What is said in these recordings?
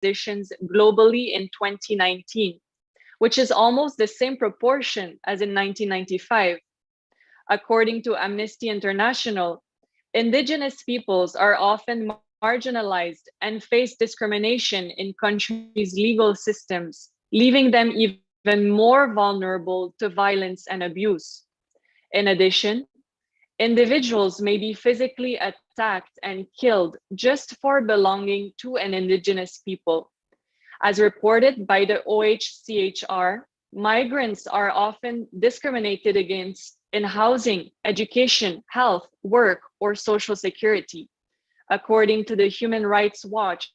positions globally in 2019, which is almost the same proportion as in 1995. According to Amnesty International, Indigenous peoples are often marginalized and face discrimination in countries' legal systems, leaving them even more vulnerable to violence and abuse. In addition, individuals may be physically attacked and killed just for belonging to an indigenous people. As reported by the OHCHR, migrants are often discriminated against in housing, education, health, work, or social security. According to the Human Rights Watch,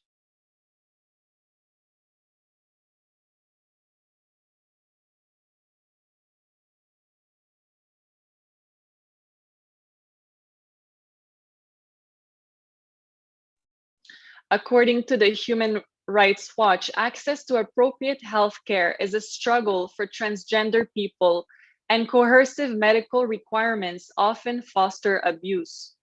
According to the Human Rights Watch, access to appropriate health care is a struggle for transgender people, and coercive medical requirements often foster abuse.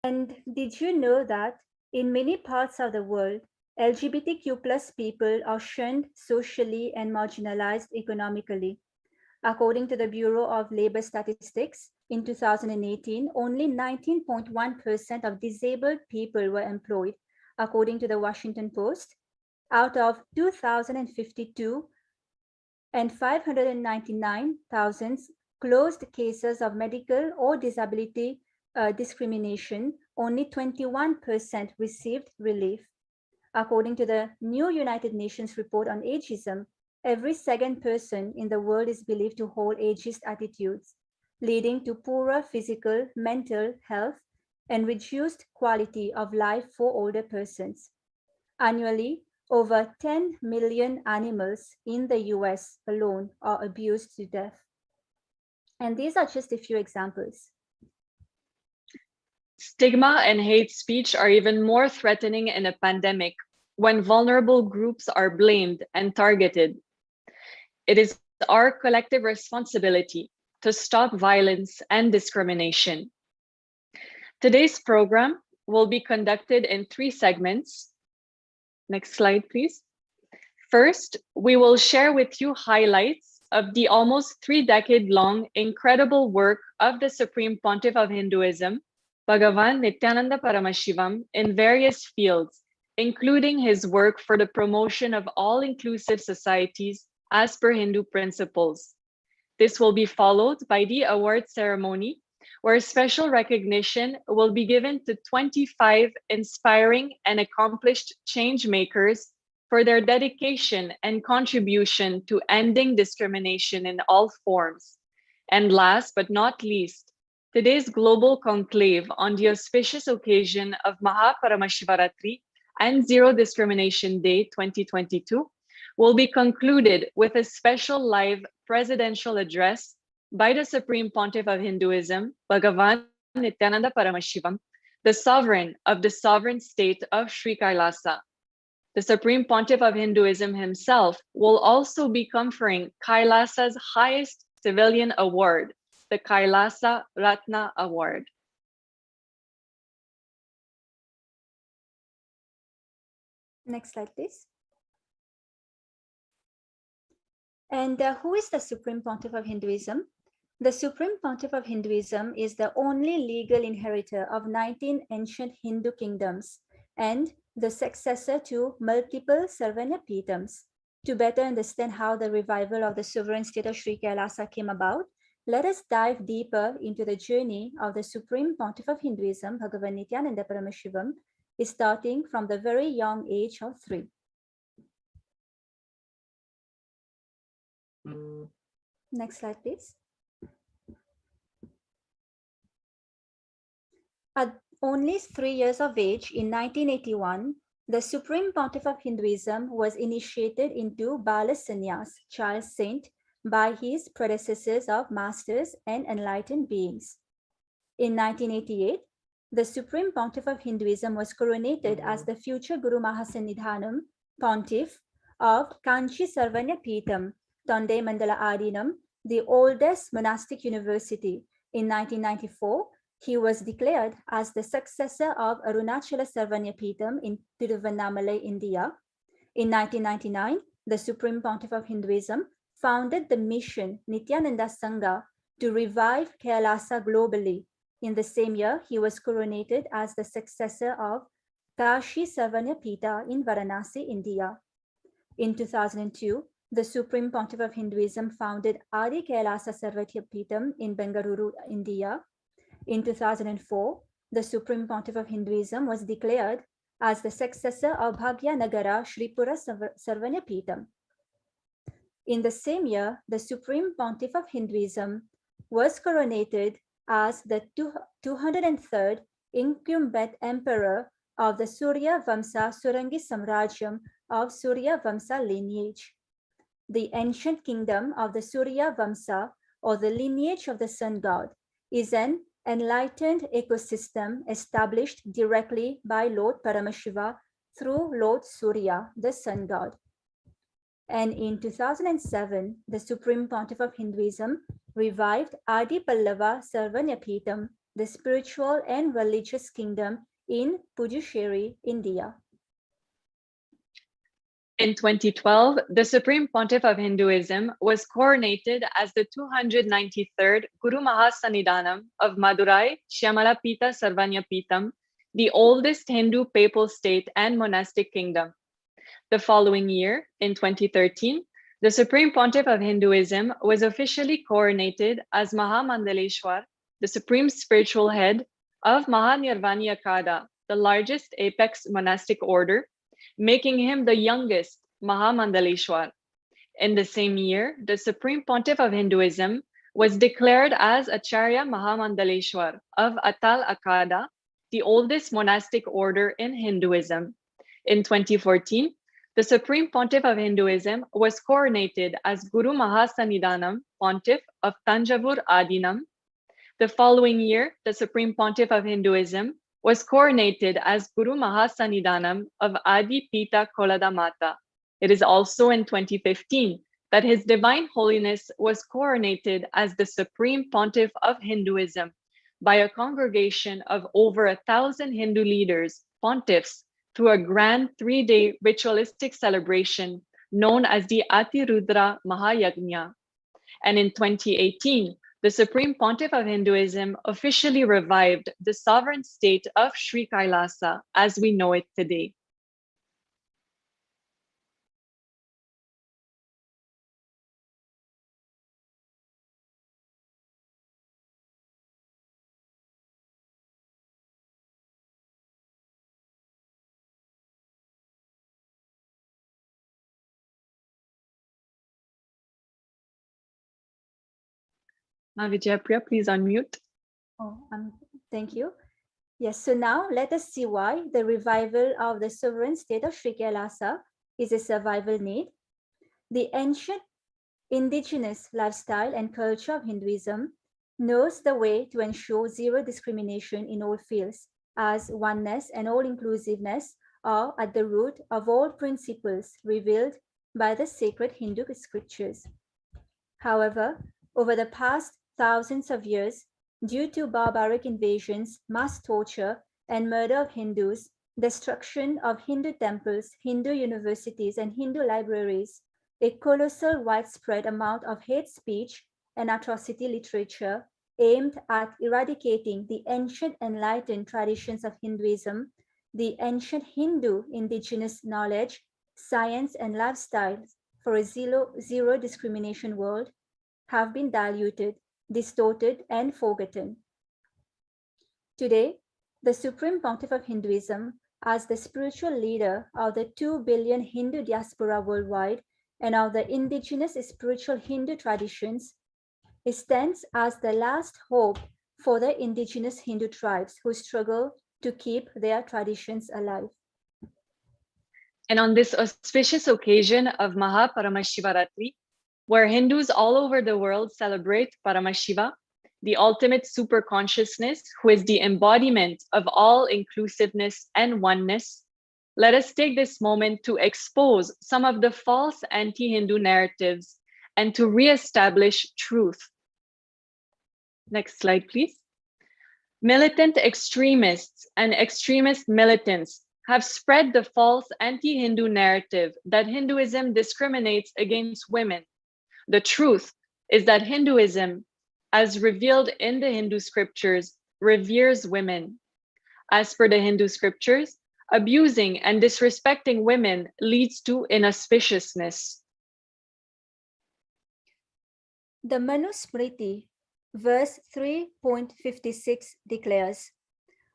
And did you know that in many parts of the world, LGBTQ plus people are shunned socially and marginalized economically? According to the Bureau of Labor Statistics, in 2018, only 19.1% of disabled people were employed, according to the Washington Post, out of 2,052 and 599,000 closed cases of medical or disability discrimination, only 21% received relief. According to the new United Nations report on ageism, every second person in the world is believed to hold ageist attitudes, leading to poorer physical, mental health, and reduced quality of life for older persons. Annually, over 10 million animals in the US alone are abused to death. And these are just a few examples. Stigma and hate speech are even more threatening in a pandemic when vulnerable groups are blamed and targeted. It is our collective responsibility to stop violence and discrimination. Today's program will be conducted in 3 segments. Next slide, please. First, we will share with you highlights of the almost 3-decade-long incredible work of the Supreme Pontiff of Hinduism, Bhagavan Nithyananda Paramashivam, in various fields, including his work for the promotion of all-inclusive societies as per Hindu principles. This will be followed by the award ceremony, where special recognition will be given to 25 inspiring and accomplished change makers for their dedication and contribution to ending discrimination in all forms. And last but not least, today's global conclave on the auspicious occasion of Maha Paramashivaratri and Zero Discrimination Day 2022 will be concluded with a special live presidential address by the Supreme Pontiff of Hinduism, Bhagavan Nithyananda Paramashivam, the sovereign of the sovereign state of Sri Kailasa. The Supreme Pontiff of Hinduism himself will also be conferring Kailasa's highest civilian award, the Kailasa Ratna Award. Next slide, please. And who is the Supreme Pontiff of Hinduism? The Supreme Pontiff of Hinduism is the only legal inheritor of 19 ancient Hindu kingdoms and the successor to multiple Sarvanya Peethams. To better understand how the revival of the sovereign state of Sri Kelasa came about, let us dive deeper into the journey of the Supreme Pontiff of Hinduism, Bhagavan Nithyananda Paramashivam, starting from the very young age of 3. Next slide, please. At only 3 years of age in 1981, the Supreme Pontiff of Hinduism was initiated into Bala Sannyas, child saint, by his predecessors of masters and enlightened beings. In 1988, the Supreme Pontiff of Hinduism was coronated as the future Guru Mahasannidhanam Pontiff of Kanchi Sarvanya Peetham, Tonde Mandala Adinam, the oldest monastic university. In 1994, he was declared as the successor of Arunachala Sarvanyapeetham in Tiruvannamalai, India. In 1999, the Supreme Pontiff of Hinduism founded the mission Nithyananda Sangha to revive Kailasa globally. In the same year, he was coronated as the successor of Kashi Sarvanyapeetha in Varanasi, India. In 2002, the Supreme Pontiff of Hinduism founded Adi Kailasa Sarvanyapeetham in Bengaluru, India. In 2004, the Supreme Pontiff of Hinduism was declared as the successor of Bhagyanagara Shripura Sarvanyapeetham. In the same year, the Supreme Pontiff of Hinduism was coronated as the 203rd incumbent emperor of the Surya Vamsa Surangi Samrajyam of Surya Vamsa lineage. The ancient kingdom of the Surya Vamsa, or the lineage of the sun god, is an enlightened ecosystem established directly by Lord Paramashiva through Lord Surya, the sun god. And in 2007, the Supreme Pontiff of Hinduism revived Adi Pallava Sarvanyapeetham, the spiritual and religious kingdom in Puducherry, India. In 2012, the Supreme Pontiff of Hinduism was coronated as the 293rd Guru Maha Sannidhanam of Madurai Shyamalapita Sarvanyapeetham, the oldest Hindu papal state and monastic kingdom. The following year, in 2013, the Supreme Pontiff of Hinduism was officially coronated as Maha Mandaleshwar, the supreme spiritual head of Maha Nirvanyakada, the largest apex monastic order, making him the youngest Maha Mandaleshwar. In the same year, the Supreme Pontiff of Hinduism was declared as Acharya Maha Mandaleshwar of Atal Akada, the oldest monastic order in Hinduism. In 2014, the Supreme Pontiff of Hinduism was coronated as Guru Maha Sannidhanam Pontiff of Tanjavur Adinam. The following year, the Supreme Pontiff of Hinduism was coronated as Guru Maha Sannidhanam of Adi Pita Kolada Mata. It is also in 2015 that His Divine Holiness was coronated as the Supreme Pontiff of Hinduism by a congregation of over 1,000 Hindu leaders, pontiffs, through a grand 3-day ritualistic celebration known as the Atirudra Mahayagna. And in 2018, the Supreme Pontiff of Hinduism officially revived the sovereign state of Sri Kailasa as we know it today. Vijaypriya, please unmute. Thank you. Yes, so now let us see why the revival of the sovereign state of Sri Kelasa is a survival need. The ancient indigenous lifestyle and culture of Hinduism knows the way to ensure zero discrimination in all fields, as oneness and all-inclusiveness are at the root of all principles revealed by the sacred Hindu scriptures. However, over the past thousands of years, due to barbaric invasions, mass torture, and murder of Hindus, destruction of Hindu temples, Hindu universities, and Hindu libraries, a colossal widespread amount of hate speech and atrocity literature aimed at eradicating the ancient enlightened traditions of Hinduism, the ancient Hindu indigenous knowledge, science, and lifestyles for a zero discrimination world have been diluted, distorted, and forgotten. Today, the Supreme Pontiff of Hinduism, as the spiritual leader of the 2 billion Hindu diaspora worldwide and of the indigenous spiritual Hindu traditions, it stands as the last hope for the indigenous Hindu tribes who struggle to keep their traditions alive. And on this auspicious occasion of Maha Paramashivaratri, where Hindus all over the world celebrate Paramashiva, the ultimate super consciousness, who is the embodiment of all inclusiveness and oneness, let us take this moment to expose some of the false anti-Hindu narratives and to reestablish truth. Next slide, please. Militant extremists and extremist militants have spread the false anti-Hindu narrative that Hinduism discriminates against women. The truth is that Hinduism, as revealed in the Hindu scriptures, reveres women. As per the Hindu scriptures, abusing and disrespecting women leads to inauspiciousness. The Manusmriti, verse 3.56 declares,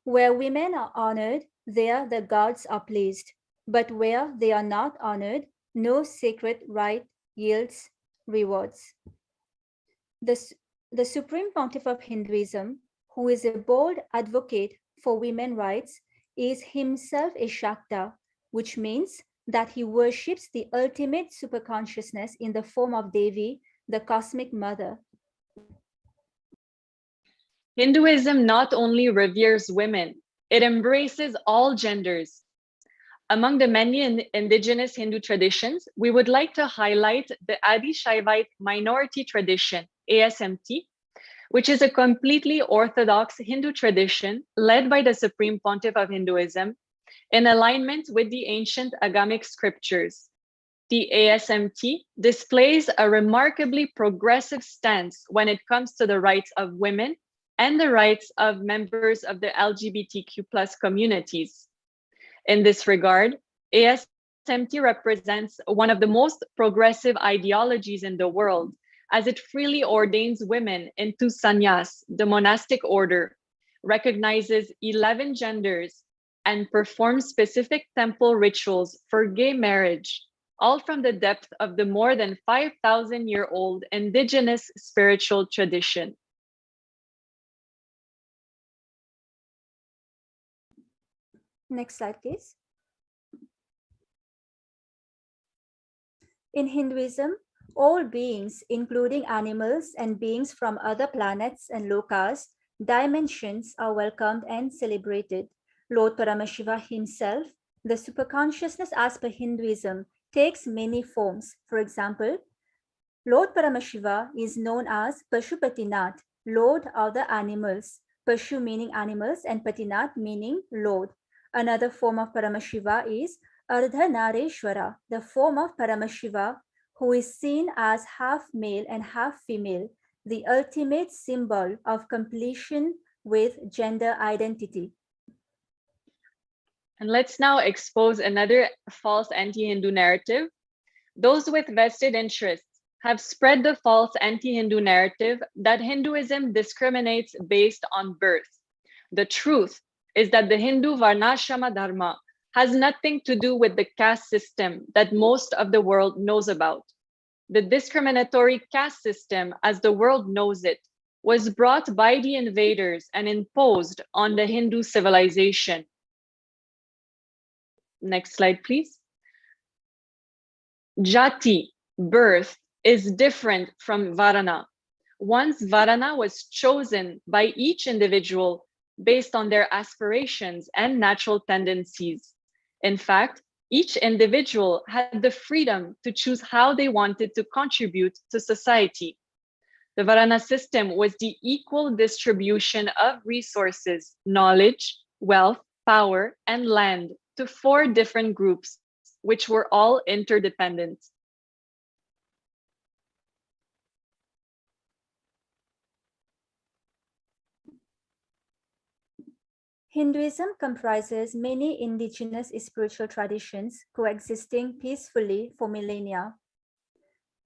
"Where women are honored, there the gods are pleased. But where they are not honored, no sacred rite yields rewards." The Supreme Pontiff of Hinduism, who is a bold advocate for women's rights, is himself a Shakta, which means that he worships the ultimate superconsciousness in the form of Devi, the cosmic mother. Hinduism not only reveres women, it embraces all genders. Among the many indigenous Hindu traditions, we would like to highlight the Adi Shaivite minority tradition, ASMT, which is a completely orthodox Hindu tradition led by the Supreme Pontiff of Hinduism in alignment with the ancient Agamic scriptures. The ASMT displays a remarkably progressive stance when it comes to the rights of women and the rights of members of the LGBTQ+ communities. In this regard, ASMT represents one of the most progressive ideologies in the world, as it freely ordains women into sannyas, the monastic order, recognizes 11 genders, and performs specific temple rituals for gay marriage, all from the depth of the more than 5,000-year-old indigenous spiritual tradition. Next slide, please. In Hinduism, all beings, including animals and beings from other planets and lokas, dimensions, are welcomed and celebrated. Lord Paramashiva himself, the superconsciousness as per Hinduism, takes many forms. For example, Lord Paramashiva is known as Pashupatinath, Lord of the animals. Pashu meaning animals and Patinath meaning Lord. Another form of Paramashiva is Ardhanareshwara, the form of Paramashiva, who is seen as half male and half female, the ultimate symbol of completion with gender identity. And let's now expose another false anti-Hindu narrative. Those with vested interests have spread the false anti-Hindu narrative that Hinduism discriminates based on birth. The truth is that the Hindu Varnashrama Dharma has nothing to do with the caste system that most of the world knows about. The discriminatory caste system, as the world knows it, was brought by the invaders and imposed on the Hindu civilization. Next slide, please. Jati, birth, is different from Varana. Once Varana was chosen by each individual based on their aspirations and natural tendencies. In fact, each individual had the freedom to choose how they wanted to contribute to society. The Varana system was the equal distribution of resources, knowledge, wealth, power, and land to 4 different groups, which were all interdependent. Hinduism comprises many indigenous spiritual traditions coexisting peacefully for millennia.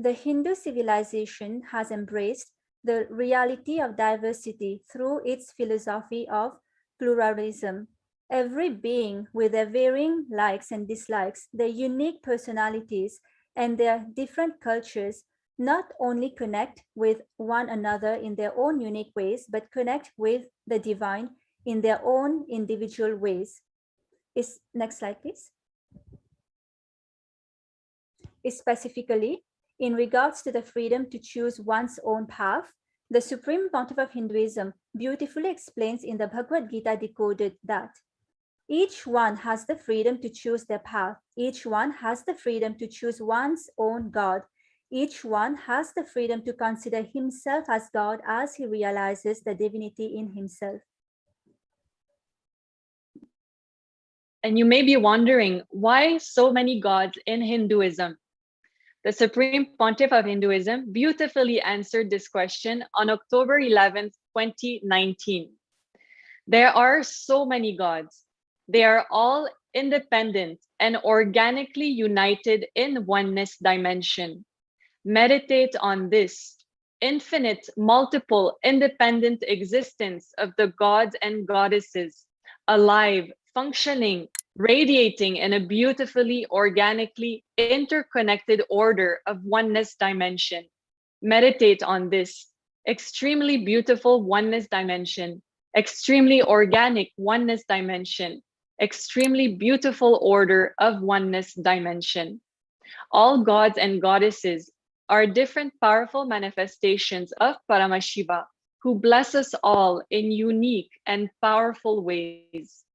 The Hindu civilization has embraced the reality of diversity through its philosophy of pluralism. Every being with their varying likes and dislikes, their unique personalities, and their different cultures not only connect with one another in their own unique ways, but connect with the divine in their own individual ways. Next slide, please. Specifically, in regards to the freedom to choose one's own path, the Supreme Pontiff of Hinduism beautifully explains in the Bhagavad Gita Decoded that each one has the freedom to choose their path. Each one has the freedom to choose one's own God. Each one has the freedom to consider himself as God as he realizes the divinity in himself. And you may be wondering, why so many gods in Hinduism? The Supreme Pontiff of Hinduism beautifully answered this question on October 11th, 2019. There are so many gods. They are all independent and organically united in oneness dimension. Meditate on this infinite, multiple, independent existence of the gods and goddesses, alive, functioning, radiating in a beautifully, organically interconnected order of oneness dimension. Meditate on this extremely beautiful oneness dimension, extremely organic oneness dimension, extremely beautiful order of oneness dimension. All gods and goddesses are different powerful manifestations of Paramashiva, who bless us all in unique and powerful ways.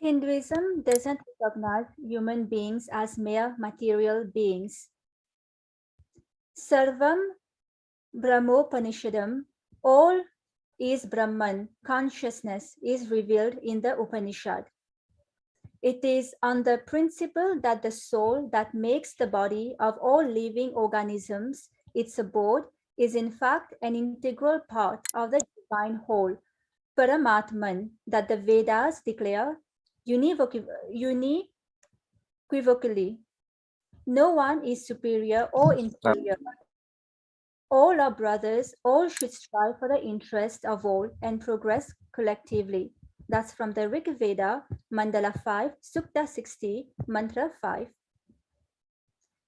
Hinduism doesn't recognize human beings as mere material beings. Sarvam Brahmopanishadam, all is Brahman, consciousness is revealed in the Upanishad. It is on the principle that the soul that makes the body of all living organisms its abode is in fact an integral part of the divine whole, Paramatman, that the Vedas declare unequivocally. No one is superior or inferior. All are brothers, all should strive for the interest of all and progress collectively. That's from the Rig Veda, Mandala 5, Sukta 60, Mantra 5.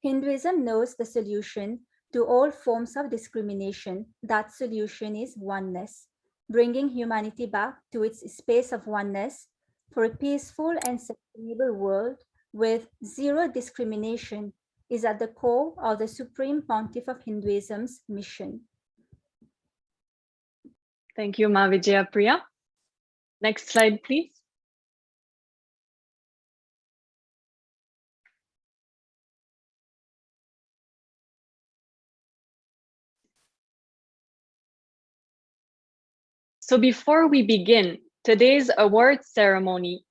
Hinduism knows the solution to all forms of discrimination. That solution is oneness, bringing humanity back to its space of oneness for a peaceful and sustainable world with zero discrimination is at the core of the Supreme Pontiff of Hinduism's mission. Thank you, Ma Vijayapriya. Next slide, please. So before we begin today's award ceremony,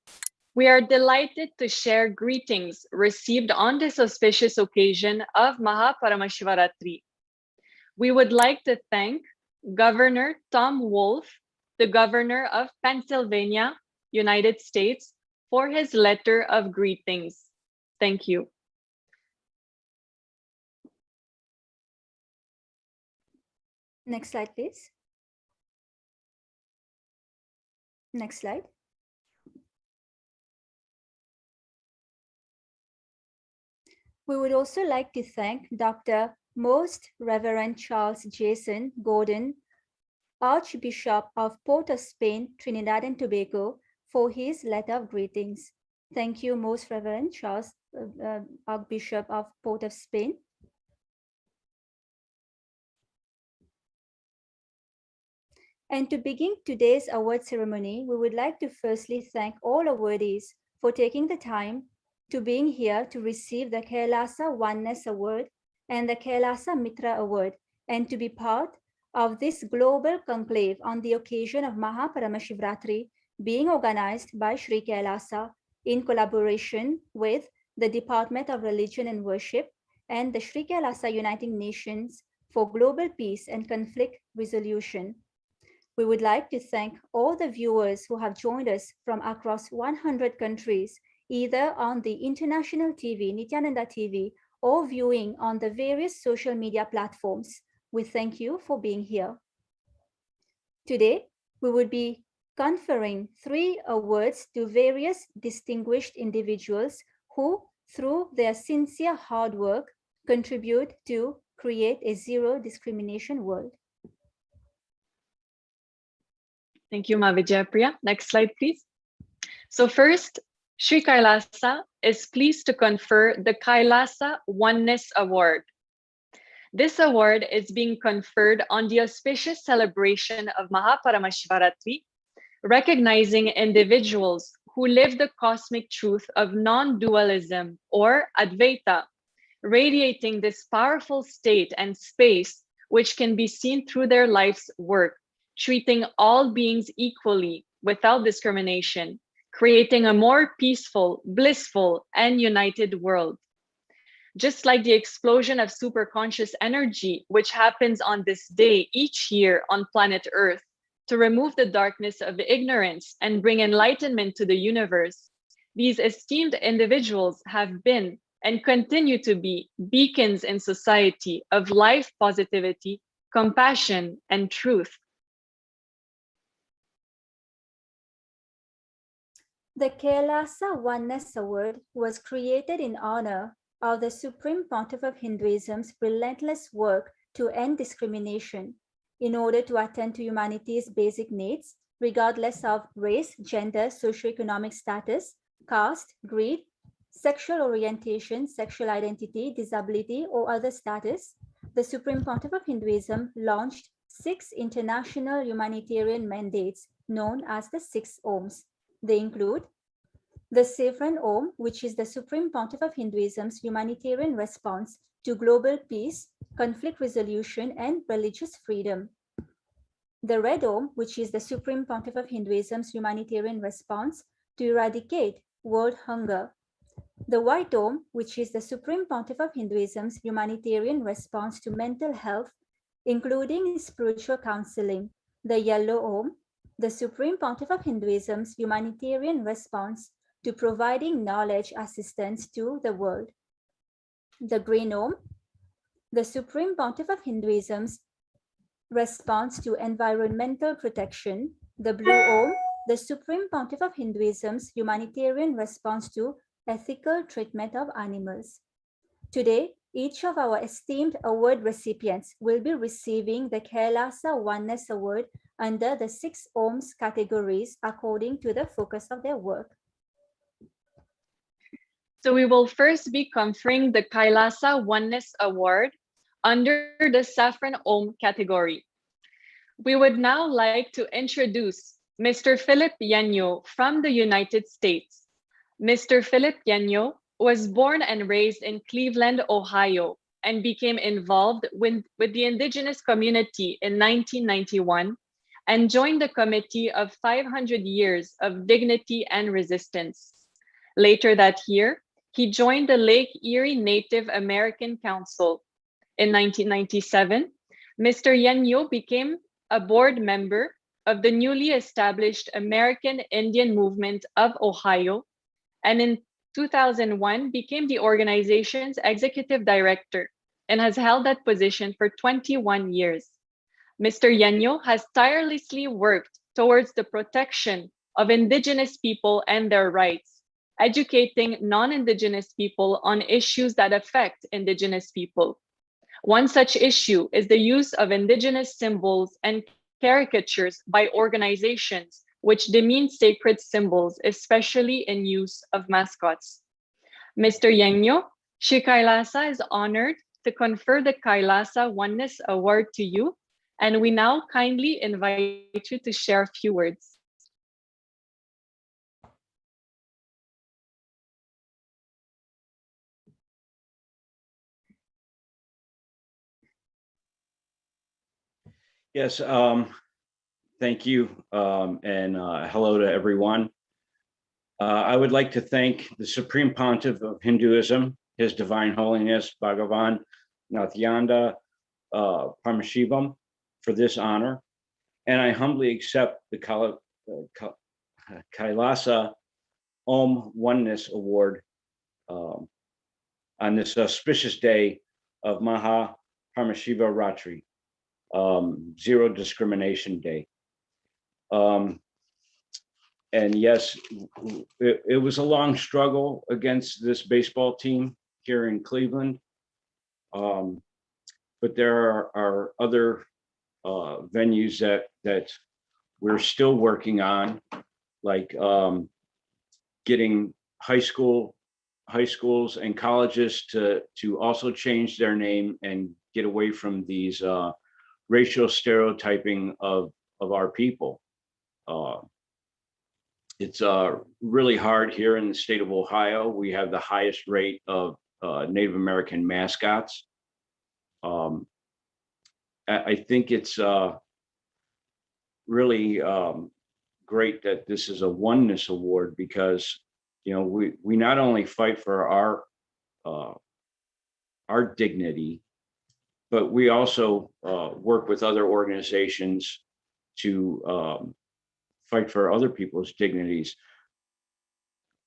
we are delighted to share greetings received on this auspicious occasion of Maha Paramashivaratri. We would like to thank Governor Tom Wolf, the Governor of Pennsylvania, United States, for his letter of greetings. Thank you. Next slide, please. Next slide. We would also like to thank Dr. Most Reverend Charles Jason Gordon, Archbishop of Port of Spain, Trinidad and Tobago, for his letter of greetings. Thank you, Most Reverend Charles, Archbishop of Port of Spain. And to begin today's award ceremony, we would like to firstly thank all awardees for taking the time to being here to receive the Kelasa Oneness Award and the Kelasa Mitra Award, and to be part of this global conclave on the occasion of Maha Paramashivaratri being organized by Sri Kailasa in collaboration with the Department of Religion and Worship and the Sri Kailasa Uniting Nations for Global Peace and Conflict Resolution. We would like to thank all the viewers who have joined us from across 100 countries, either on the international TV, Nithyananda TV, or viewing on the various social media platforms. We thank you for being here. Today, we would be conferring 3 awards to various distinguished individuals who, through their sincere hard work, contribute to create a zero discrimination world. Thank you, Ma Vijayapriya. Next slide, please. So first, Sri Kailasa is pleased to confer the Kailasa Oneness Award. This award is being conferred on the auspicious celebration of Maha Paramashivaratri, recognizing individuals who live the cosmic truth of non-dualism or Advaita, radiating this powerful state and space which can be seen through their life's work, treating all beings equally without discrimination, creating a more peaceful, blissful, and united world. Just like the explosion of superconscious energy, which happens on this day each year on planet Earth to remove the darkness of ignorance and bring enlightenment to the universe, these esteemed individuals have been and continue to be beacons in society of life positivity, compassion, and truth. The Kelasa Oneness Award was created in honor of the Supreme Pontiff of Hinduism's relentless work to end discrimination in order to attend to humanity's basic needs, regardless of race, gender, socioeconomic status, caste, creed, sexual orientation, sexual identity, disability, or other status. The Supreme Pontiff of Hinduism launched 6 international humanitarian mandates known as the 6 Ohms. They include the Reverend Om, which is the Supreme Pontiff of Hinduism's humanitarian response to global peace, conflict resolution, and religious freedom. The Red Om, which is the Supreme Pontiff of Hinduism's humanitarian response to eradicate world hunger. The White Om, which is the Supreme Pontiff of Hinduism's humanitarian response to mental health, including spiritual counseling. The Yellow Om, the Supreme Pontiff of Hinduism's humanitarian response to providing knowledge assistance to the world. The Green Om, the Supreme Pontiff of Hinduism's response to environmental protection. The Blue Om, the Supreme Pontiff of Hinduism's humanitarian response to ethical treatment of animals. Today, each of our esteemed award recipients will be receiving the Kailasa Oneness Award under the 6 Ohms categories according to the focus of their work. So we will first be conferring the Kailasa Oneness Award under the Saffron Om category. We would now like to introduce Mr. Philip Yanyo from the United States. Mr. Philip Yanyo was born and raised in Cleveland, Ohio, and became involved with the indigenous community in 1991 and joined the Committee of 500 Years of Dignity and Resistance. Later that year, he joined the Lake Erie Native American Council. In 1997, Mr. Yanyo became a board member of the newly established American Indian Movement of Ohio, and in 2001 became the organization's executive director and has held that position for 21 years. Mr. Yanyo has tirelessly worked towards the protection of Indigenous people and their rights, educating non-Indigenous people on issues that affect Indigenous people. One such issue is the use of Indigenous symbols and caricatures by organizations which demean sacred symbols, especially in use of mascots. Mr. Yanyo, Shri Kailasa is honored to confer the Kailasa Oneness Award to you, and we now kindly invite you to share a few words. Yes, thank you, and hello to everyone. I would like to thank the Supreme Pontiff of Hinduism, His Divine Holiness Bhagavan Nithyananda Paramashivam, for this honor, and I humbly accept the Kailasa Om Oneness Award on this auspicious day of Maha Paramashivaratri, Zero Discrimination Day. And yes, it was a long struggle against this baseball team here in Cleveland. But there are other venues that we're still working on, like getting high schools and colleges to also change their name and get away from these racial stereotyping of our people. It's really hard here in the state of Ohio. We have the highest rate of Native American mascots. I think it's really great that this is a Oneness award, because we not only fight for our dignity, but we also work with other organizations to fight for other people's dignities,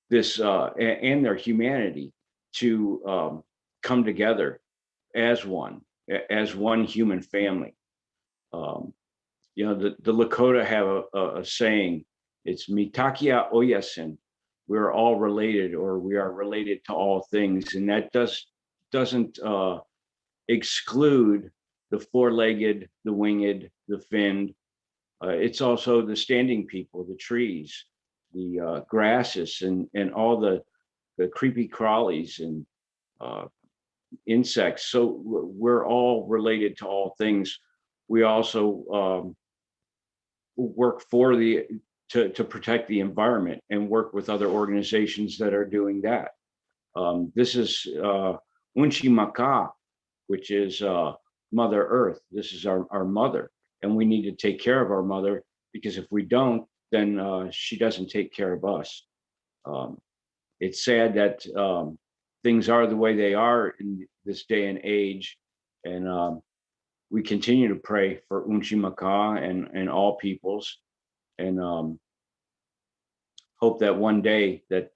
and their humanity, to come together as one human family. The Lakota have a saying. It's Mitakia Oyasin. We're all related, or we are related to all things, and that doesn't exclude the four-legged, the winged, the finned. It's also the standing people, the trees, the grasses, and all the creepy crawlies and insects. So we're all related to all things. We also work to protect the environment and work with other organizations that are doing that. This is Unchi Maka, which is Mother Earth. This is our mother, and we need to take care of our mother, because if we don't, then she doesn't take care of us. It's sad that things are the way they are in this day and age, and we continue to pray for Unchi Maka and all peoples, and hope that one day that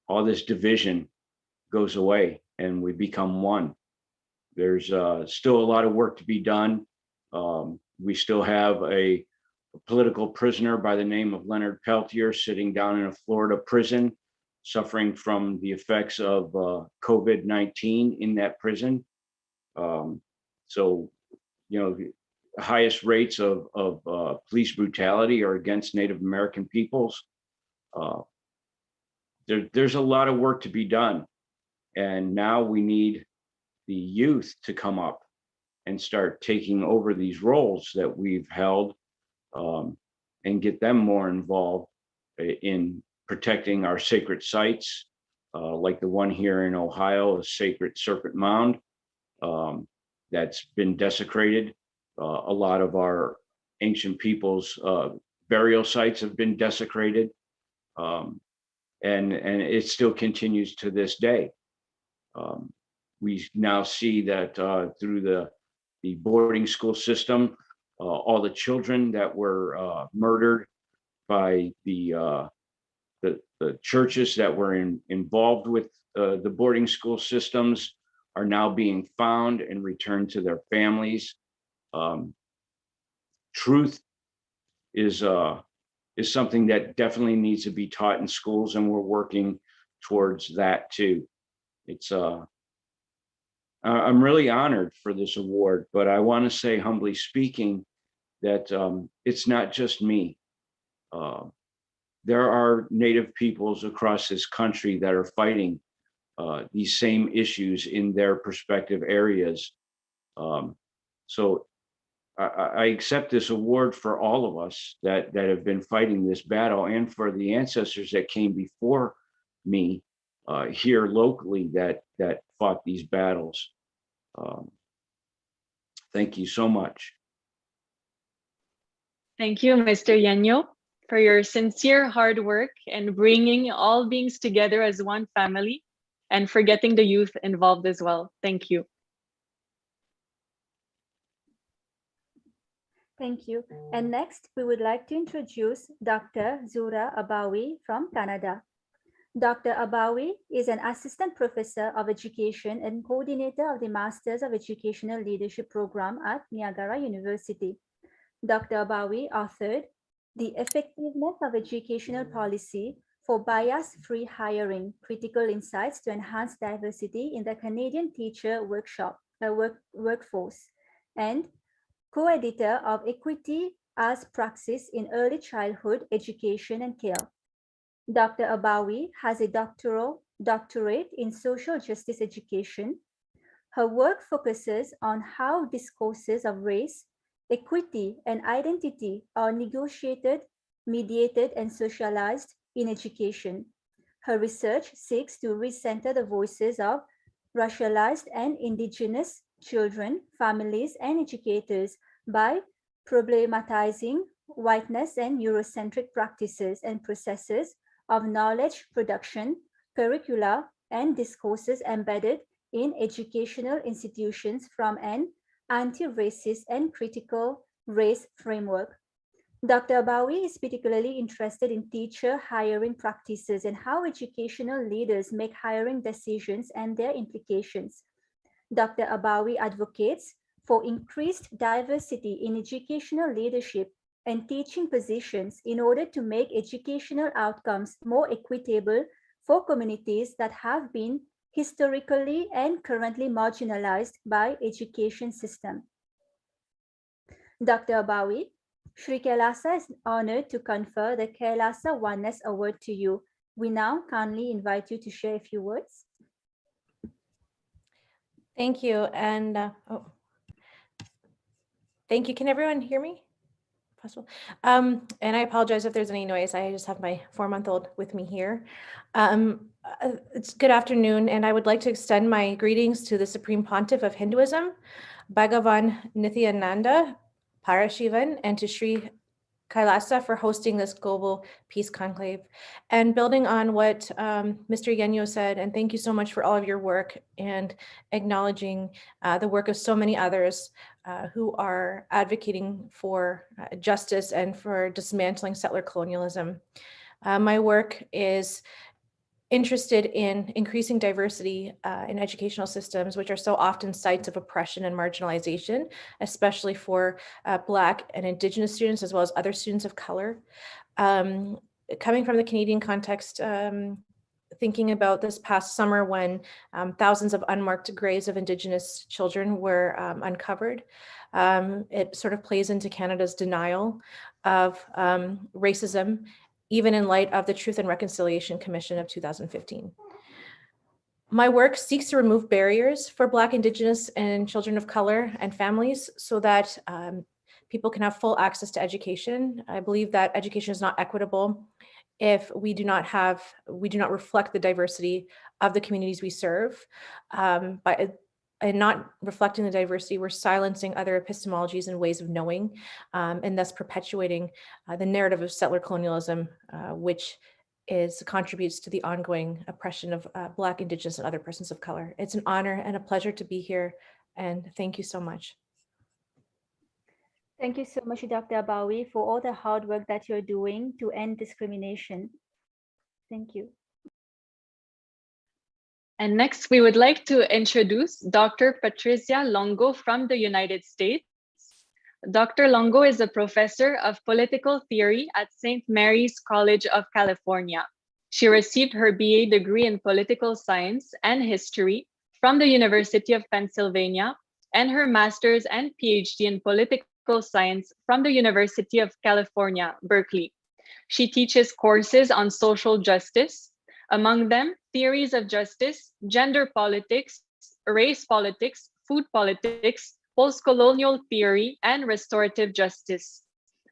all this division goes away and we become one. There's still a lot of work to be done. We still have a political prisoner by the name of Leonard Peltier sitting down in a Florida prison, suffering from the effects of COVID-19 in that prison. So, the highest rates of police brutality are against Native American peoples. There's a lot of work to be done. And now we need the youth to come up and start taking over these roles that we've held, and get them more involved in protecting our sacred sites, like the one here in Ohio, a sacred serpent mound that's been desecrated. A lot of our ancient people's burial sites have been desecrated, and it still continues to this day. We now see that through the boarding school system, all the children that were murdered by the churches that were involved with the boarding school systems are now being found and returned to their families. Truth is something that definitely needs to be taught in schools, and we're working towards that too. It's I'm really honored for this award, but I want to say, humbly speaking, that it's not just me. There are Native peoples across this country that are fighting these same issues in their respective areas. So I accept this award for all of us that have been fighting this battle, and for the ancestors that came before me here locally that fought these battles. Thank you so much. Thank you, Mr. Yanyo, for your sincere hard work and bringing all beings together as one family, and for getting the youth involved as well. Thank you. Thank you. And next, we would like to introduce Dr. Zura Abawi from Canada. Dr. Abawi is an assistant professor of education and coordinator of the Masters of Educational Leadership program at Niagara University. Dr. Abawi authored The Effectiveness of Educational Policy for Bias-Free Hiring, Critical Insights to Enhance Diversity in the Canadian Teacher Workforce, and co-editor of Equity as Praxis in Early Childhood Education and Care. Dr. Abawi has a doctorate in social justice education. Her work focuses on how discourses of race, equity, and identity are negotiated mediated, and socialized in education. Her research seeks to recenter the voices of racialized and indigenous children, families, and educators by problematizing whiteness and Eurocentric practices and processes of knowledge production, curricula, and discourses embedded in educational institutions from an anti-racist and critical race framework. Dr. Abawi is particularly interested in teacher hiring practices and how educational leaders make hiring decisions and their implications. Dr. Abawi advocates for increased diversity in educational leadership and teaching positions in order to make educational outcomes more equitable for communities that have been historically and currently marginalized by education system. Dr. Abawi, Sri Kelasa is honored to confer the Kailasa Oneness Award to you. We now kindly invite you to share a few words. Thank you. And thank you. Can everyone hear me? Possible. And I apologize if there's any noise. I just have my 4-month-old with me here. It's good afternoon, and I would like to extend my greetings to the Supreme Pontiff of Hinduism, Bhagavan Nithyananda Paramashivam, and to Sri Kailasa for hosting this global peace conclave. And building on what Mr. Yanyo said, and thank you so much for all of your work and acknowledging the work of so many others who are advocating for justice and for dismantling settler colonialism. My work is interested in increasing diversity in educational systems, which are so often sites of oppression and marginalization, especially for Black and Indigenous students, as well as other students of color. Coming from the Canadian context, thinking about this past summer when thousands of unmarked graves of Indigenous children were uncovered, it sort of plays into Canada's denial of racism, even in light of the Truth and Reconciliation Commission of 2015. My work seeks to remove barriers for Black, Indigenous, and children of color and families so that people can have full access to education. I believe that education is not equitable if we do not reflect the diversity of the communities we serve. And not reflecting the diversity, we're silencing other epistemologies and ways of knowing, and thus perpetuating the narrative of settler colonialism, which contributes to the ongoing oppression of Black, Indigenous, and other persons of color. It's an honor and a pleasure to be here, and thank you so much. Thank you so much, Dr. Abawi, for all the hard work that you're doing to end discrimination. Thank you. And next, we would like to introduce Dr. Patricia Longo from the United States. Dr. Longo is a professor of political theory at St. Mary's College of California. She received her BA degree in political science and history from the University of Pennsylvania and her master's and PhD in political science from the University of California, Berkeley. She teaches courses on social justice, among them theories of justice, gender politics, race politics, food politics, post-colonial theory, and restorative justice.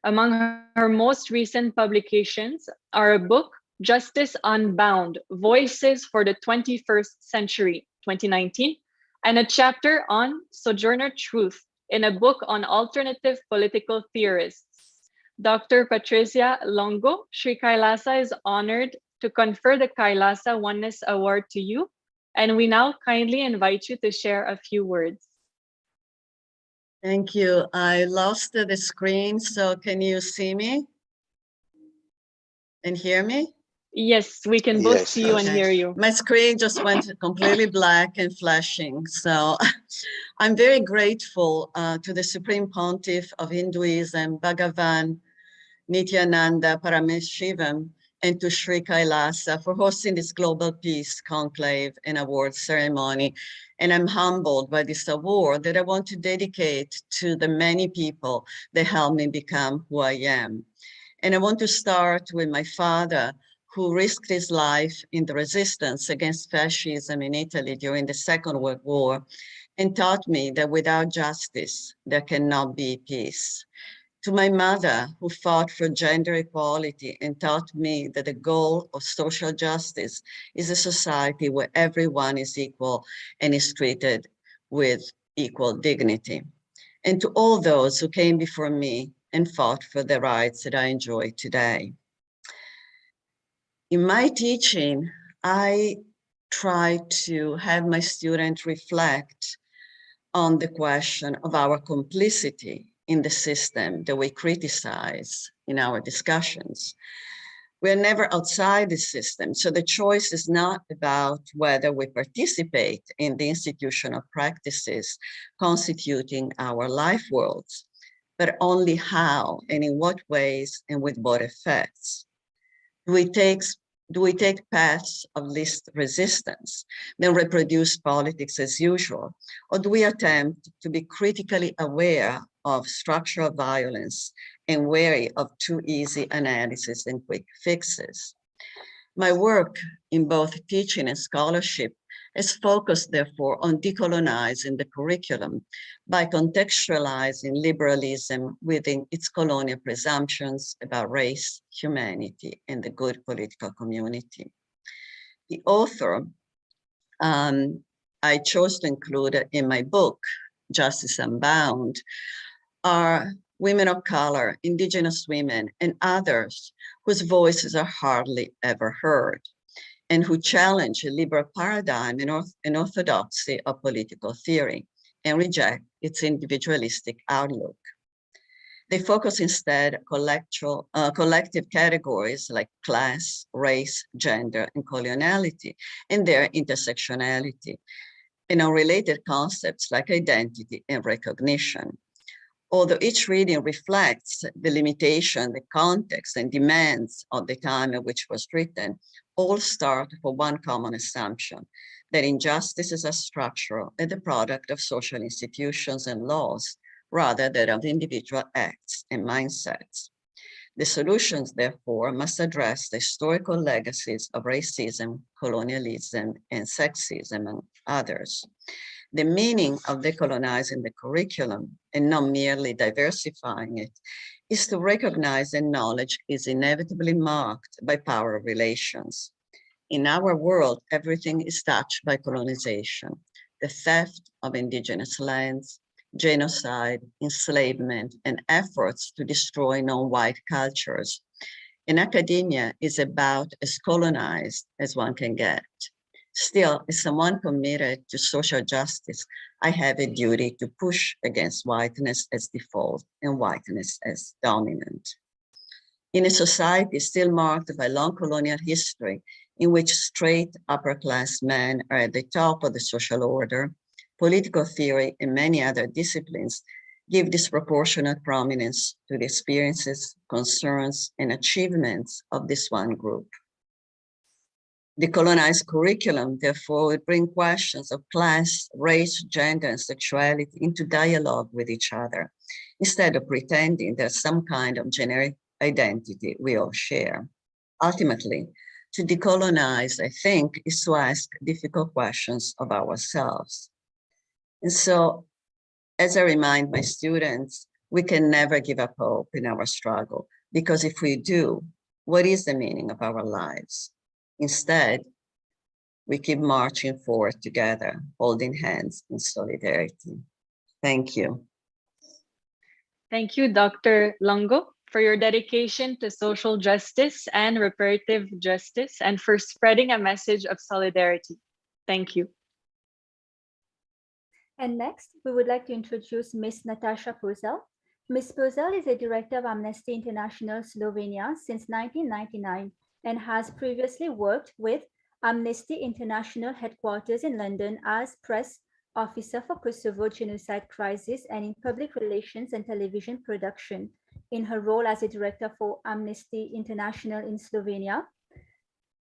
Among her most recent publications are a book, Justice Unbound, Voices for the 21st Century, 2019, and a chapter on Sojourner Truth in a book on alternative political theorists. Dr. Patricia Longo, Sri Kailasa is honored to confer the Kailasa Oneness Award to you, and we now kindly invite you to share a few words. Thank you. I lost the screen, so can you see me and hear me? Yes, we can both see you and hear you. My screen just went completely black and flashing. So I'm very grateful to the Supreme Pontiff of Hinduism, Bhagavan Nithyananda Paramashivam, and to Sri Kailasa for hosting this Global Peace Conclave and Award ceremony. And I'm humbled by this award that I want to dedicate to the many people that helped me become who I am. And I want to start with my father, who risked his life in the resistance against fascism in Italy during the Second World War, and taught me that without justice, there cannot be peace. To my mother, who fought for gender equality and taught me that the goal of social justice is a society where everyone is equal and is treated with equal dignity. And to all those who came before me and fought for the rights that I enjoy today. In my teaching, I try to have my students reflect on the question of our complicity in the system that we criticize in our discussions. We're never outside the system, so the choice is not about whether we participate in the institutional practices constituting our life worlds, but only how and in what ways and with what effects. Do we take paths of least resistance, then reproduce politics as usual? Or do we attempt to be critically aware of structural violence and wary of too easy analysis and quick fixes? My work in both teaching and scholarship is focused, therefore, on decolonizing the curriculum by contextualizing liberalism within its colonial presumptions about race, humanity, and the good political community. The author I chose to include in my book, Justice Unbound, are women of color, indigenous women, and others whose voices are hardly ever heard, and who challenge a liberal paradigm and orthodoxy of political theory and reject its individualistic outlook. They focus instead on collective categories like class, race, gender, and coloniality, and their intersectionality, and on related concepts like identity and recognition. Although each reading reflects the limitation, the context, and demands of the time in which it was written, all start for one common assumption, that injustices are structural and the product of social institutions and laws, rather than of individual acts and mindsets. The solutions, therefore, must address the historical legacies of racism, colonialism, and sexism, and others. The meaning of decolonizing the curriculum, and not merely diversifying it, is to recognize that knowledge is inevitably marked by power relations. In our world, everything is touched by colonization, the theft of indigenous lands, genocide, enslavement, and efforts to destroy non-white cultures. And academia is about as colonized as one can get. Still, as someone committed to social justice, I have a duty to push against whiteness as default and whiteness as dominant. In a society still marked by long colonial history, in which straight upper-class men are at the top of the social order, political theory and many other disciplines give disproportionate prominence to the experiences, concerns, and achievements of this one group. The colonized curriculum, therefore, would bring questions of class, race, gender, and sexuality into dialogue with each other, instead of pretending there's some kind of generic identity we all share. Ultimately, to decolonize, I think, is to ask difficult questions of ourselves. And so, as I remind my students, we can never give up hope in our struggle, because if we do, what is the meaning of our lives? Instead, we keep marching forward together, holding hands in solidarity. Thank you. Thank you, Dr. Longo, for your dedication to social justice and reparative justice, and for spreading a message of solidarity. Thank you. And next, we would like to introduce Ms. Natasha Posell. Ms. Posell is a director of Amnesty International Slovenia since 1999 and has previously worked with Amnesty International headquarters in London as press officer for Kosovo genocide crisis and in public relations and television production. In her role as a director for Amnesty International in Slovenia,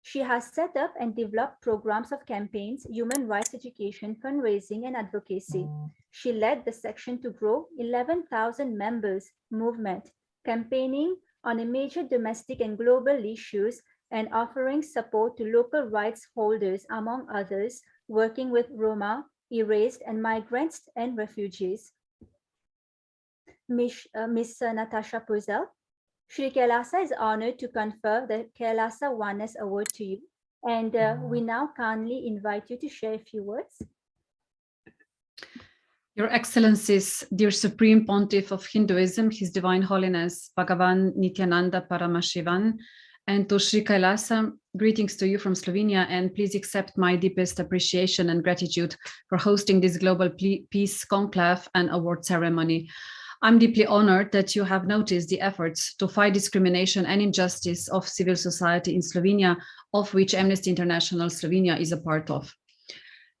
she has set up and developed programs of campaigns, human rights education, fundraising, and advocacy. She led the section to grow 11,000 members movement, campaigning on a major domestic and global issues and offering support to local rights holders, among others, working with Roma, erased, and migrants and refugees. Miss Natasha Posell. Shri Kelasa is honored to confer the Kailasa Oneness Award to you. And we now kindly invite you to share a few words. Your Excellencies, dear Supreme Pontiff of Hinduism, His Divine Holiness Bhagavan Nithyananda Paramashivam, and to Sri Kailasa, greetings to you from Slovenia, and please accept my deepest appreciation and gratitude for hosting this global peace conclave and award ceremony. I'm deeply honored that you have noticed the efforts to fight discrimination and injustice of civil society in Slovenia, of which Amnesty International Slovenia is a part of.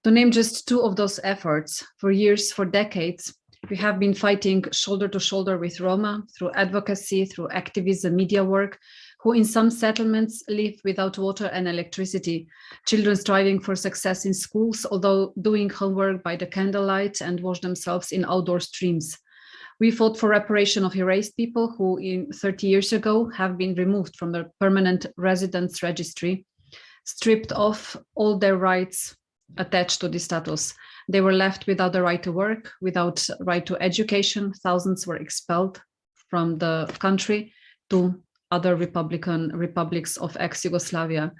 To name just two of those efforts, for years, for decades, we have been fighting shoulder to shoulder with Roma through advocacy, through activism, media work, who in some settlements live without water and electricity, children striving for success in schools, although doing homework by the candlelight and wash themselves in outdoor streams. We fought for reparation of erased people who 30 years ago have been removed from the permanent residence registry, stripped of all their rights attached to this status. They were left without the right to work, without right to education. Thousands were expelled from the country to other republics of ex-Yugoslavia.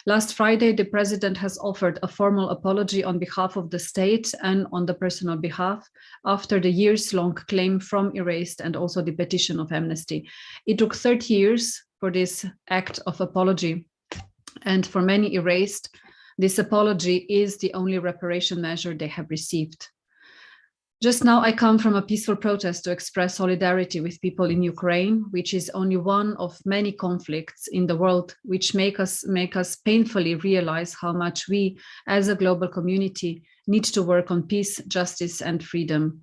Last Friday, the president has offered a formal apology on behalf of the state and on the personal behalf after the years-long claim from Erased and also the petition of Amnesty. It took 30 years for this act of apology, and for many Erased, this apology is the only reparation measure they have received. Just now, I come from a peaceful protest to express solidarity with people in Ukraine, which is only one of many conflicts in the world, which make us painfully realize how much we, as a global community, need to work on peace, justice, and freedom.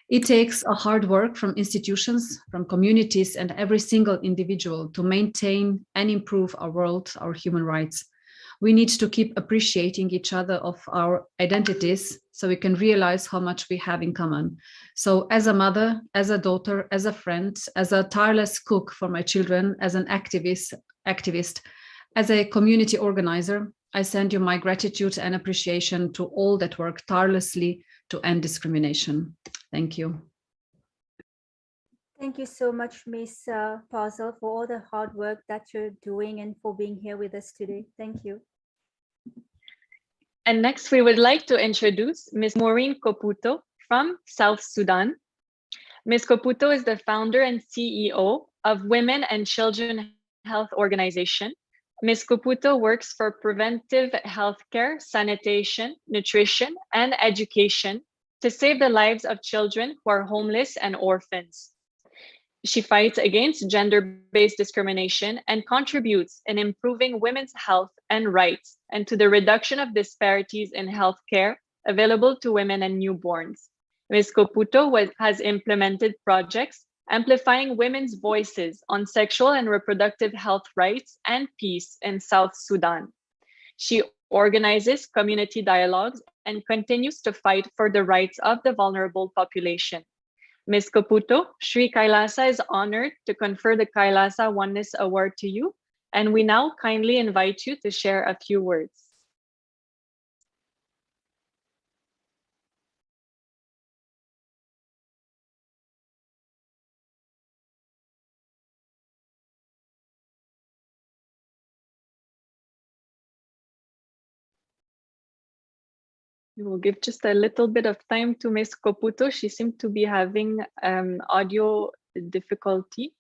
It takes a hard work from institutions, from communities, and every single individual to maintain and improve our world, our human rights. We need to keep appreciating each other of our identities so we can realize how much we have in common. So as a mother, as a daughter, as a friend, as a tireless cook for my children, as an activist, as a community organizer, I send you my gratitude and appreciation to all that work tirelessly to end discrimination. Thank you. Thank you so much, Ms. Posell, for all the hard work that you're doing and for being here with us today. Thank you. And next, we would like to introduce Ms. Maureen Koputo from South Sudan. Ms. Koputo is the founder and CEO of Women and Children Health Organization. Ms. Koputo works for preventive healthcare, sanitation, nutrition, and education to save the lives of children who are homeless and orphans. She fights against gender-based discrimination and contributes in improving women's health and rights and to the reduction of disparities in healthcare available to women and newborns. Ms. Koputo has implemented projects amplifying women's voices on sexual and reproductive health rights and peace in South Sudan. She organizes community dialogues and continues to fight for the rights of the vulnerable population. Ms. Koputo, Sri Kailasa is honored to confer the Kailasa Oneness Award to you, and we now kindly invite you to share a few words. We will give just a little bit of time to Ms. Koputo. She seemed to be having audio difficulty.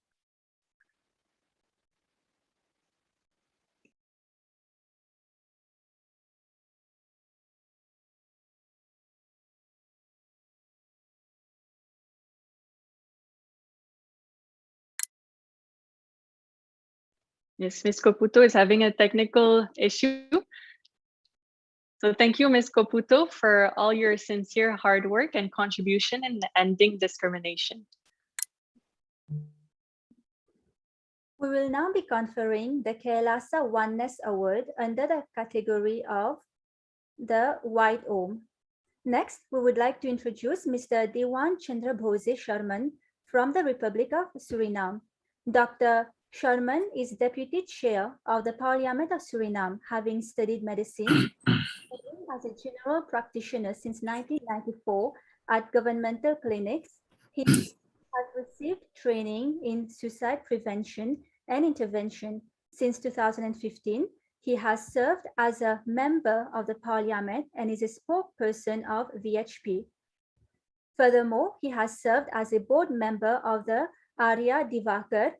Yes, Ms. Koputo is having a technical issue. So thank you, Ms. Koputo, for all your sincere hard work and contribution in ending discrimination. We will now be conferring the Kelasa Oneness Award under the category of the White Om. Next, we would like to introduce Mr. Dewan Chandra Bose Sharman from the Republic of Suriname. Dr. Sharman is Deputy Chair of the Parliament of Suriname, having studied medicine as a general practitioner since 1994 at governmental clinics. He has received training in suicide prevention and intervention. Since 2015, he has served as a member of the parliament and is a spokesperson of VHP. Furthermore, he has served as a board member of the Arya Divakar,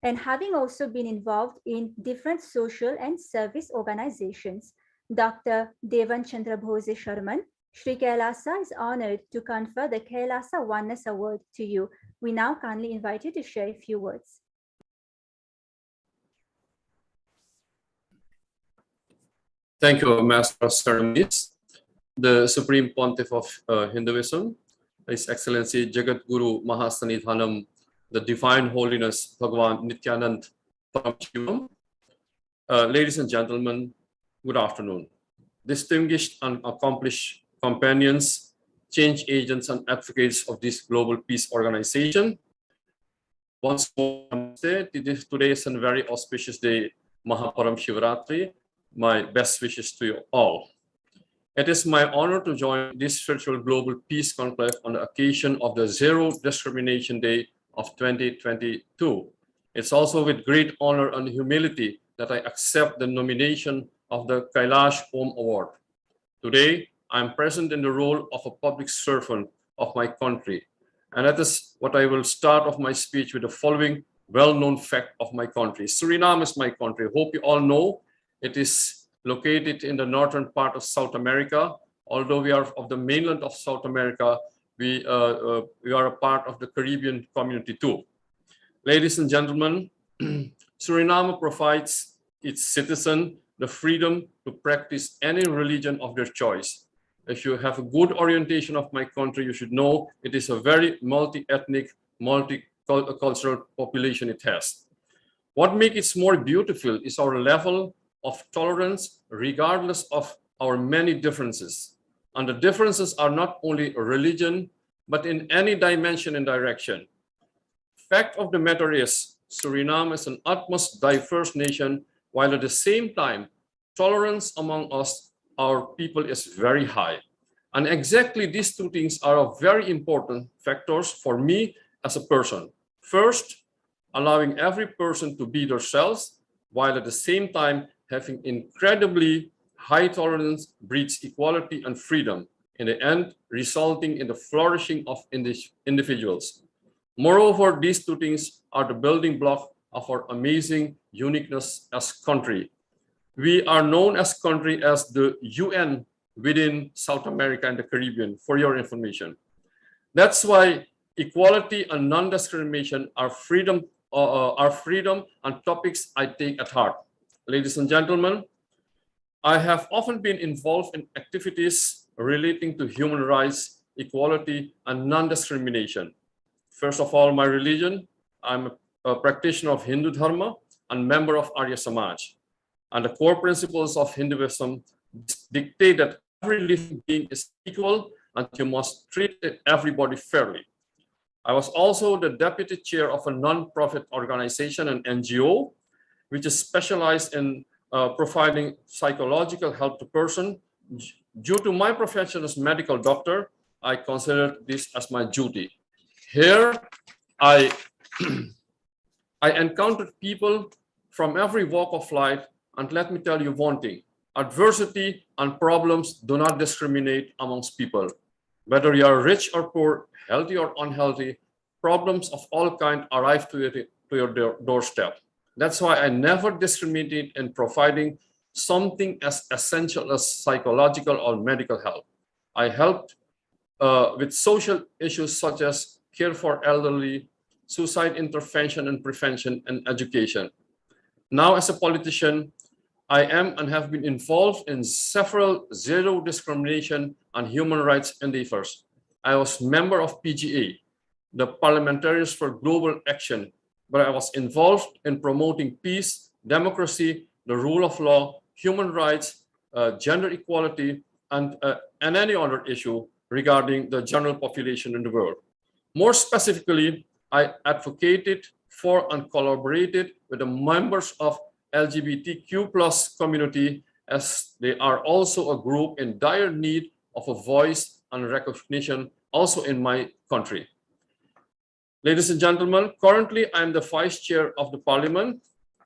and having also been involved in different social and service organizations. Dr. Devan Chandra Bhose Sharman, Shri Kailasa is honored to confer the Kailasa Oneness Award to you. We now kindly invite you to share a few words. Thank you, Master of Ceremonies. The Supreme Pontiff of Hinduism, His Excellency Jagat Guru Maha Sanidhanam, the Divine Holiness Bhagavan Nithyananda Paramashivam. Ladies and gentlemen, good afternoon. Distinguished and accomplished companions, change agents and advocates of this global peace organization. Once more, today is a very auspicious day, Maha Paramashivaratri. My best wishes to you all. It is my honor to join this virtual global peace conclave on the occasion of the Zero Discrimination Day of 2022. It's also with great honor and humility that I accept the nomination of the Kailash Award. Today, I'm present in the role of a public servant of my country. And that is what I will start off my speech with the following well-known fact of my country. Suriname is my country. Hope you all know it is located in the northern part of South America. Although we are of the mainland of South America, we are a part of the Caribbean community too. Ladies and gentlemen, Suriname provides its citizens the freedom to practice any religion of their choice. If you have a good orientation of my country, you should know it is a very multi-ethnic, multicultural population it has. What makes it more beautiful is our level of tolerance, regardless of our many differences. And the differences are not only a religion, but in any dimension and direction. Fact of the matter is, Suriname is an utmost diverse nation, while at the same time, tolerance among us, our people, is very high. And exactly these two things are very important factors for me as a person. First, allowing every person to be themselves, while at the same time having incredibly high tolerance breeds equality and freedom, in the end resulting in the flourishing of individuals. Moreover, these two things are the building block of our amazing uniqueness as country. We are known as country as the UN within South America and the Caribbean, for your information. That's why equality and non-discrimination are freedom and topics I take at heart. Ladies and gentlemen, I have often been involved in activities relating to human rights, equality, and non-discrimination. First of all, my religion. I'm a practitioner of Hindu Dharma and member of Arya Samaj. And the core principles of Hinduism dictate that every living being is equal and you must treat everybody fairly. I was also the deputy chair of a non-profit organization, an NGO, which is specialized in providing psychological help to persons. Due to my profession as medical doctor, I consider this as my duty. Here, I encountered people from every walk of life, and let me tell you one thing, adversity and problems do not discriminate amongst people. Whether you are rich or poor, healthy or unhealthy, problems of all kinds arrive to your doorstep. That's why I never discriminated in providing something as essential as psychological or medical help. I helped with social issues such as care for elderly, suicide intervention and prevention, and education. Now, as a politician, I am and have been involved in several zero discrimination and human rights endeavors. I was member of PGA, the Parliamentarians for Global Action, where I was involved in promoting peace, democracy, the rule of law, human rights, gender equality, and any other issue regarding the general population in the world. More specifically, I advocated for and collaborated with the members of LGBTQ+ community, as they are also a group in dire need of a voice and recognition also in my country. Ladies and gentlemen, currently I am the Vice Chair of the Parliament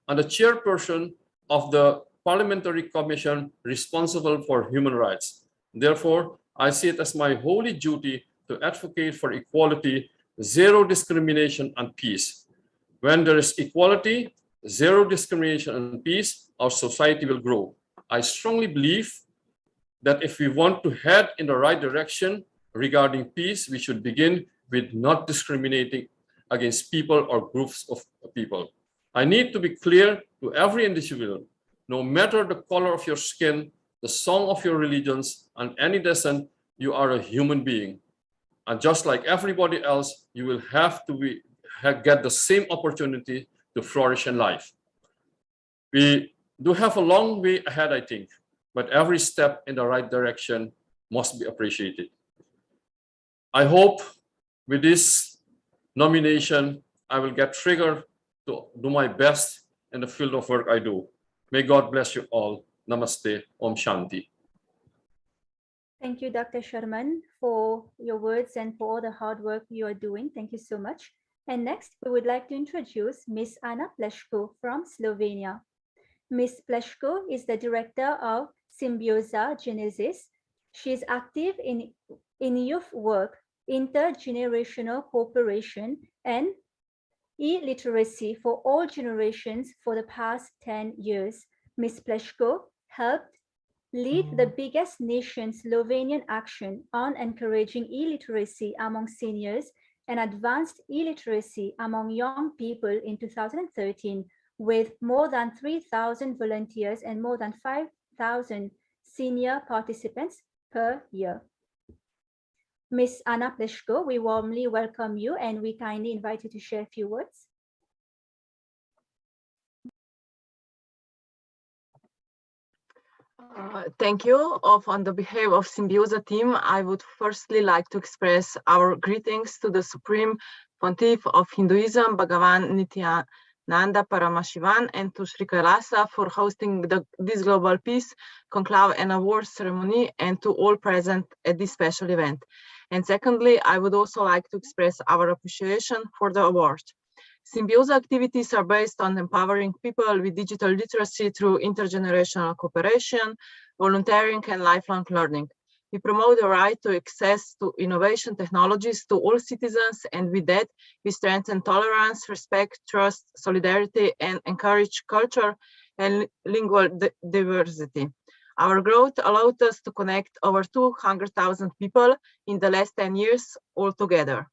and the Chairperson of the Parliamentary Commission responsible for human rights. Therefore, I see it as my holy duty to advocate for equality, zero discrimination, and peace. When there is equality, zero discrimination, and peace, our society will grow. I strongly believe that if we want to head in the right direction regarding peace, we should begin with not discriminating against people or groups of people. I need to be clear to every individual, no matter the color of your skin, the song of your religions, and any descent, you are a human being. And just like everybody else, you will have to get the same opportunity to flourish in life. We do have a long way ahead, I think, but every step in the right direction must be appreciated. I hope with this nomination, I will get triggered to do my best in the field of work I do. May God bless you all. Namaste. Om Shanti. Thank you, Dr. Sharman, for your words and for all the hard work you are doing. Thank you so much. And next, we would like to introduce Ms. Ana Pleshko from Slovenia. Ms. Pleshko is the director of Symbioza Genesis. She is active in youth work, intergenerational cooperation, and e-literacy for all generations for the past 10 years. Ms. Pleshko helped lead the biggest nation Slovenian action on encouraging e-literacy among seniors and advanced e-literacy among young people in 2013, with more than 3,000 volunteers and more than 5,000 senior participants per year. Ms. Ana Pleshko, we warmly welcome you and we kindly invite you to share a few words. Thank you. On the behalf of Symbioza team, I would firstly like to express our greetings to the Supreme Pontiff of Hinduism, Bhagavan Nithyananda Paramashivam, and to Sri Kailasa for hosting this Global Peace Conclave and Award ceremony, and to all present at this special event. And secondly, I would also like to express our appreciation for the award. Symbioza activities are based on empowering people with digital literacy through intergenerational cooperation, volunteering, and lifelong learning. We promote the right to access to innovation technologies to all citizens, and with that, we strengthen tolerance, respect, trust, solidarity, and encourage culture and lingual diversity. Our growth allowed us to connect over 200,000 people in the last 10 years altogether.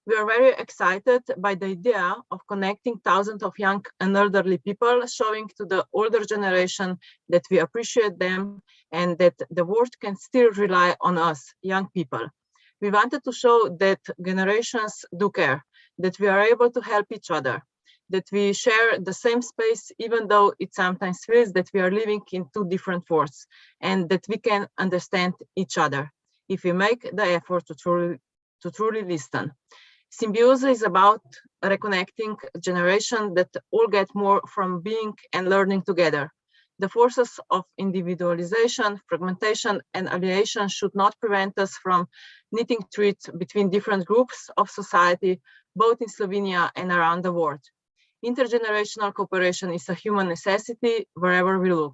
We are very excited by the idea of connecting thousands of young and elderly people, showing to the older generation that we appreciate them and that the world can still rely on us, young people. We wanted to show that generations do care, that we are able to help each other, that we share the same space, even though it sometimes feels that we are living in two different worlds, and that we can understand each other if we make the effort to truly listen. Symbioza is about reconnecting a generation that all get more from being and learning together. The forces of individualization, fragmentation, and alienation should not prevent us from knitting threads between different groups of society, both in Slovenia and around the world. Intergenerational cooperation is a human necessity wherever we look.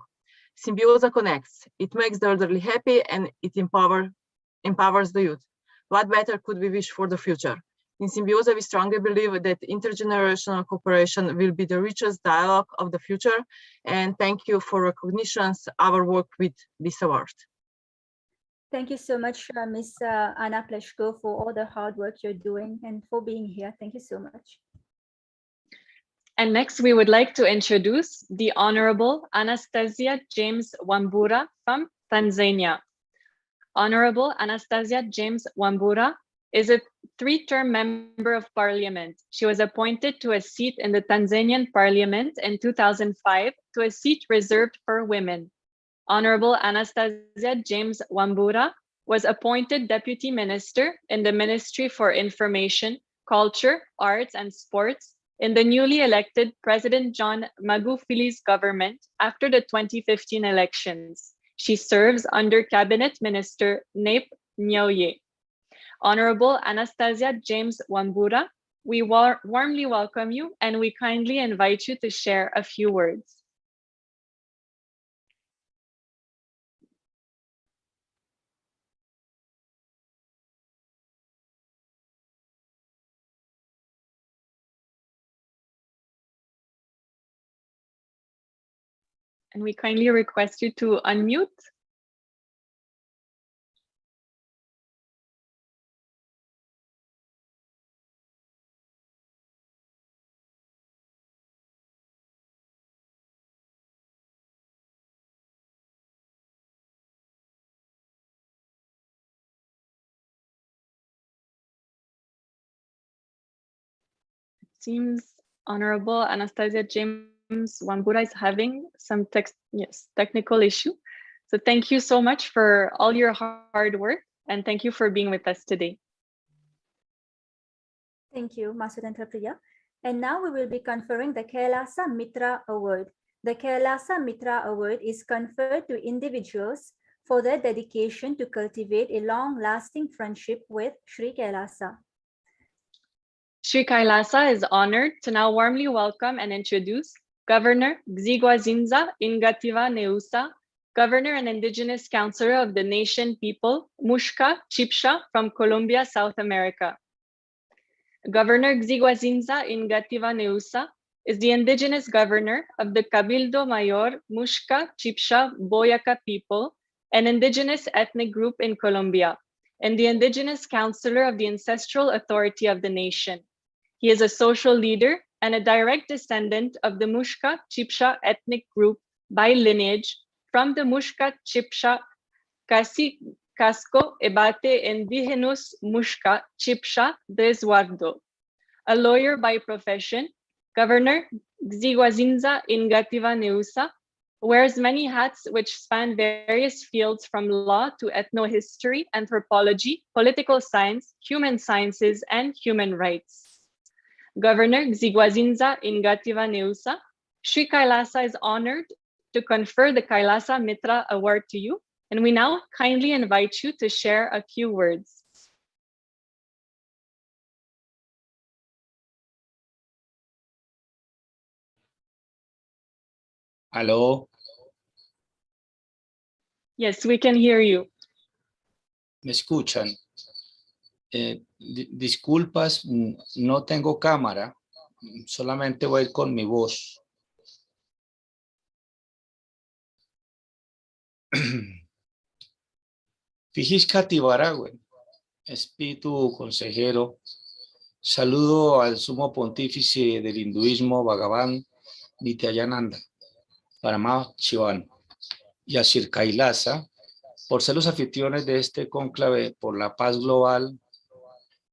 Symbioza connects. It makes the elderly happy and it empowers the youth. What better could we wish for the future? In Symbioza, we strongly believe that intergenerational cooperation will be the richest dialogue of the future. And thank you for recognitions our work with this award. Thank you so much, Ms. Ana Pleshko, for all the hard work you're doing and for being here. Thank you so much. And next, we would like to introduce the Honorable Anastasia James Wambura from Tanzania. Honorable Anastasia James Wambura is a three-term member of parliament. She was appointed to a seat in the Tanzanian parliament in 2005 to a seat reserved for women. Honorable Anastasia James Wambura was appointed Deputy Minister in the Ministry for Information, Culture, Arts and Sports in the newly elected President John Magufuli's government after the 2015 elections. She serves under Cabinet Minister Nape Nyoye. Honorable Anastasia James Wambura we warmly welcome you and we kindly invite you to share a few words. And we kindly request you to unmute. Seems Honorable Anastasia James Wambura is having some technical issue. So thank you so much for all your hard work and thank you for being with us today. Thank you, Master Priya. And now we will be conferring the Kailasa Mitra Award. The Kailasa Mitra Award is conferred to individuals for their dedication to cultivate a long-lasting friendship with Sri Kailasa. Sri Kailasa is honored to now warmly welcome and introduce Governor Gzigwazinza Ingativa Neusa, Governor and Indigenous Counselor of the Nation People, Mushka Chipsha from Colombia, South America. Governor Gzigwazinza Ingativa Neusa is the Indigenous Governor of the Cabildo Mayor Mushka Chipsha Boyaca people, an indigenous ethnic group in Colombia, and the Indigenous Counselor of the Ancestral Authority of the Nation. He is a social leader and a direct descendant of the Mushka Chipsha ethnic group by lineage from the Mushka Chipsha Casco Ebate Indigenous Mushka Chipsha Desguardo. A lawyer by profession, Governor Gzigwazinza Ingativa Neusa wears many hats which span various fields from law to ethnohistory, anthropology, political science, human sciences, and human rights. Governor Gzigwazinza Ingativa Neusa, Sri Kailasa is honored to confer the Kailasa Mitra Award to you, and we now kindly invite you to share a few words. Aló, Yes, we can hear you. ¿me escuchan? Disculpas, no tengo cámara, solamente voy a ir con mi voz. Fijisca Tibaragüe, espíritu consejero, saludo al sumo pontífice del hinduismo Bhagavan Nithyananda Paramashivam y a Sri Kailasa por ser los anfitriones de este cónclave por la paz global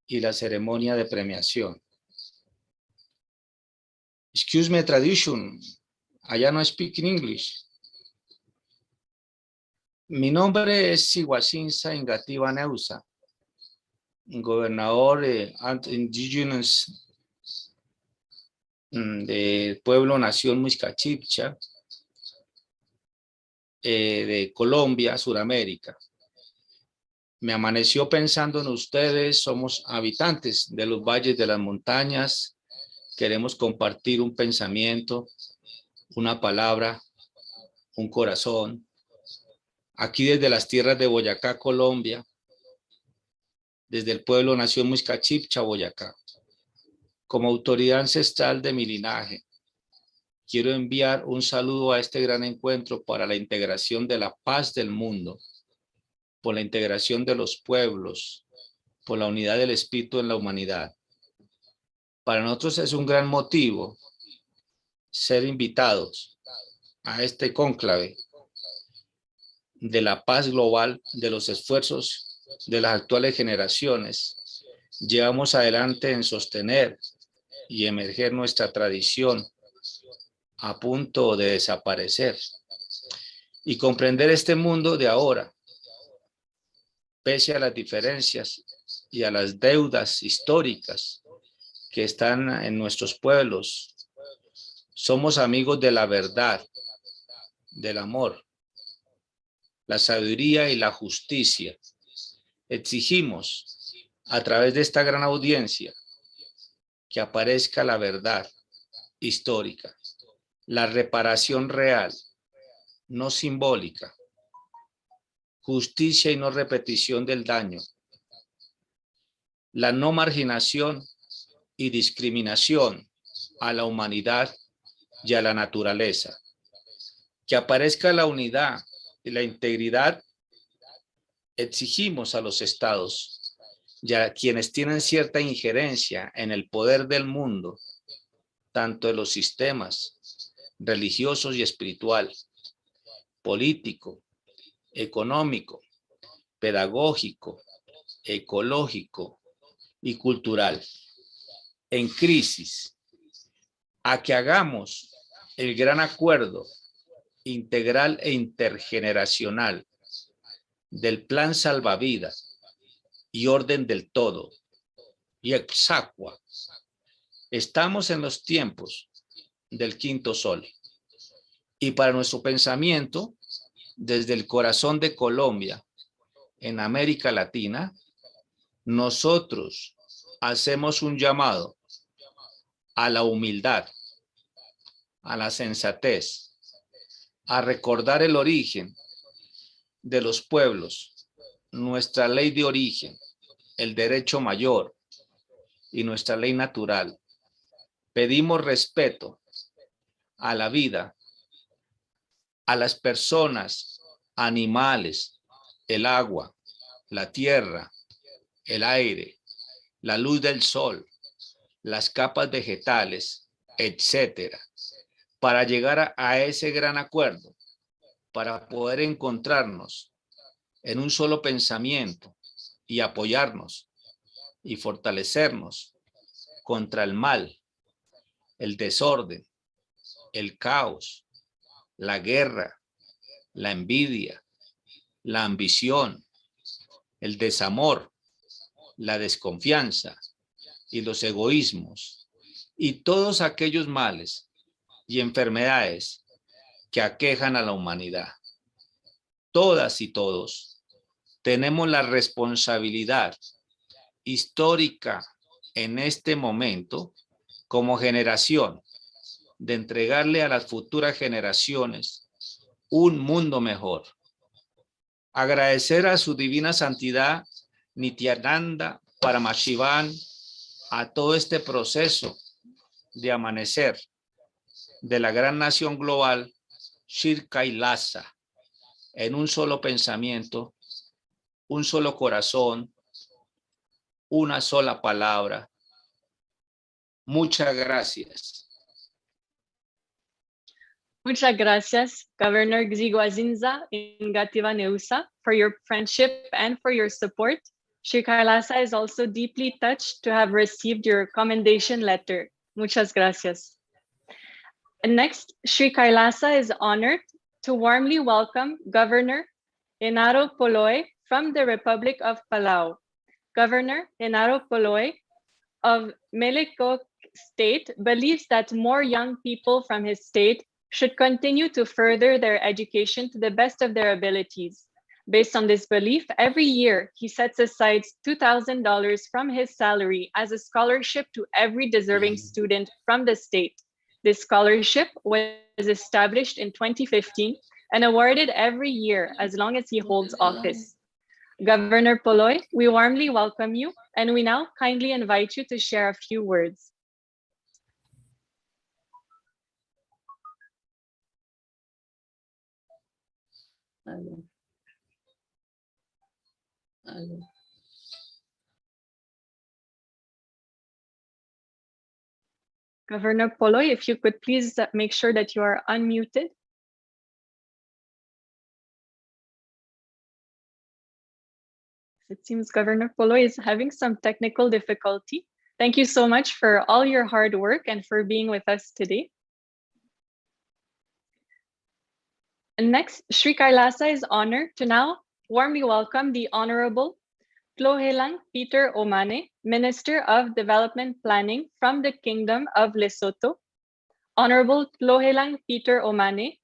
y la ceremonia de premiación. Excuse me, traduction. Allá no speak in English. Mi nombre es Gzigwazinza Ingativa Neusa, gobernador indigenous del pueblo Nación Muisca Chipcha de Colombia, Suramérica. Me amaneció pensando en ustedes, somos habitantes de los valles de las montañas, queremos compartir un pensamiento, una palabra, un corazón. Aquí desde las tierras de Boyacá, Colombia, desde el pueblo Nación Muisca Chipcha, Boyacá, como autoridad ancestral de mi linaje, quiero enviar un saludo a este gran encuentro para la integración de la paz del mundo, por la integración de los pueblos, por la unidad del espíritu en la humanidad. Para nosotros es un gran motivo ser invitados a este cónclave de la paz global, de los esfuerzos de las actuales generaciones. Llevamos adelante en sostener y emerger nuestra tradición a punto de desaparecer y comprender este mundo de ahora, pese a las diferencias y a las deudas históricas que están en nuestros pueblos. Somos amigos de la verdad, del amor, la sabiduría y la justicia. Exigimos a través de esta gran audiencia que aparezca la verdad histórica, la reparación real, no simbólica, justicia y no repetición del daño, la no marginación y discriminación a la humanidad y a la naturaleza, que aparezca la unidad y la integridad. Exigimos a los estados y a quienes tienen cierta injerencia en el poder del mundo, tanto en los sistemas religiosos y espiritual, político, económico, pedagógico, ecológico y cultural, en crisis, a que hagamos el gran acuerdo integral e intergeneracional del plan salvavidas y orden del todo y exaqua. Estamos en los tiempos del quinto sol y para nuestro pensamiento, desde el corazón de Colombia, en América Latina, nosotros hacemos un llamado a la humildad, a la sensatez, a recordar el origen de los pueblos, nuestra ley de origen, el derecho mayor y nuestra ley natural. Pedimos respeto a la vida, a las personas, animales, el agua, la tierra, el aire, la luz del sol, las capas vegetales, etcétera, para llegar a ese gran acuerdo, para poder encontrarnos en un solo pensamiento y apoyarnos y fortalecernos contra el mal, el desorden, el caos, la guerra, la envidia, la ambición, el desamor, la desconfianza y los egoísmos y todos aquellos males y enfermedades que aquejan a la humanidad. Todas y todos tenemos la responsabilidad histórica en este momento como generación de entregarle a las futuras generaciones un mundo mejor. Agradecer a su divina santidad Nithyananda Paramashivam a todo este proceso de amanecer de la gran nación global Shir Kailasa, en un solo pensamiento, un solo corazón, una sola palabra. Muchas gracias. Muchas gracias, Governor Gzigwazinza Ingativa Neusa, for your friendship and for your support. Shri Kailasa is also deeply touched to have received your commendation letter. Muchas gracias. And next, Shri Kailasa is honored to warmly welcome Governor Enaro Poloy from the Republic of Palau. Governor Enaro Poloy of Melekok State believes that more young people from his state should continue to further their education to the best of their abilities. Based on this belief, every year he sets aside $2,000 from his salary as a scholarship to every deserving student from the state. This scholarship was established in 2015 and awarded every year as long as he holds office. Governor Poloy, we warmly welcome you, and we now kindly invite you to share a few words. Governor Poloy, if you could please make sure that you are unmuted. It seems Governor Poloy is having some technical difficulty. Thank you so much for all your hard work and for being with us today. And next, Shri Kailasa is honored to now warmly welcome the Honorable Tlohelang Peter Omane, Minister of Development Planning from the Kingdom of Lesotho. Honorable Tlohelang Peter Omane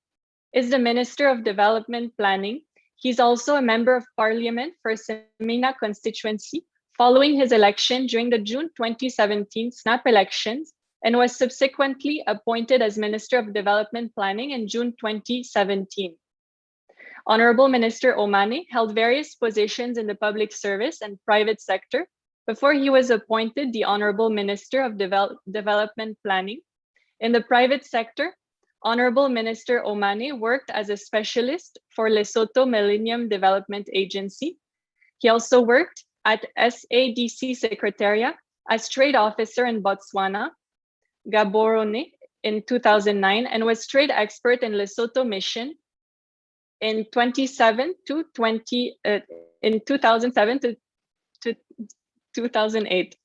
is the Minister of Development Planning. He's also a Member of Parliament for Semina constituency, following his election during the June 2017 snap elections, and was subsequently appointed as Minister of Development Planning in June 2017. Honorable Minister Omane held various positions in the public service and private sector before he was appointed the Honorable Minister of Development Planning. In the private sector, Honorable Minister Omane worked as a specialist for Lesotho Millennium Development Agency. He also worked at SADC Secretariat as Trade Officer in Botswana, Gaborone, in 2009, and was Trade Expert in Lesotho Mission in 2007 to 2008.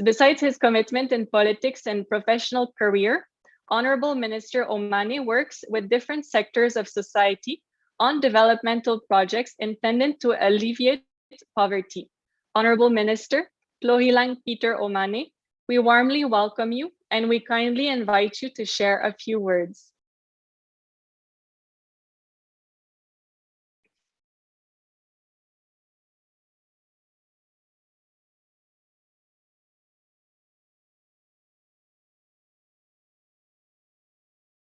Besides his commitment in politics and professional career, Honorable Minister Omane works with different sectors of society on developmental projects intended to alleviate poverty. Honorable Minister Tlohilang Peter Omane, we warmly welcome you and we kindly invite you to share a few words.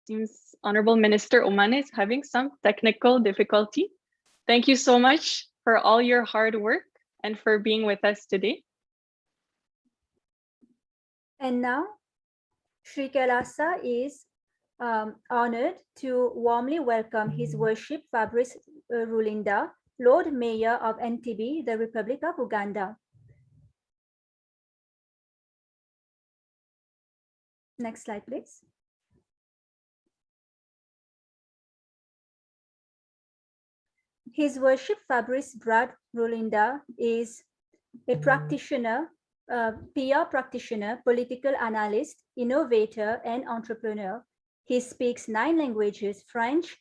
Seems Honorable Minister Omane is having some technical difficulty. Thank you so much for all your hard work and for being with us today. And now, Sri Kelasa is honored to warmly welcome His Worship Fabrice Rulinda, Lord Mayor of Entebbe, the Republic of Uganda. Next slide, please. His Worship Fabrice Brad Rulinda is a practitioner, PR practitioner, political analyst, innovator, and entrepreneur. He speaks 9 languages: French,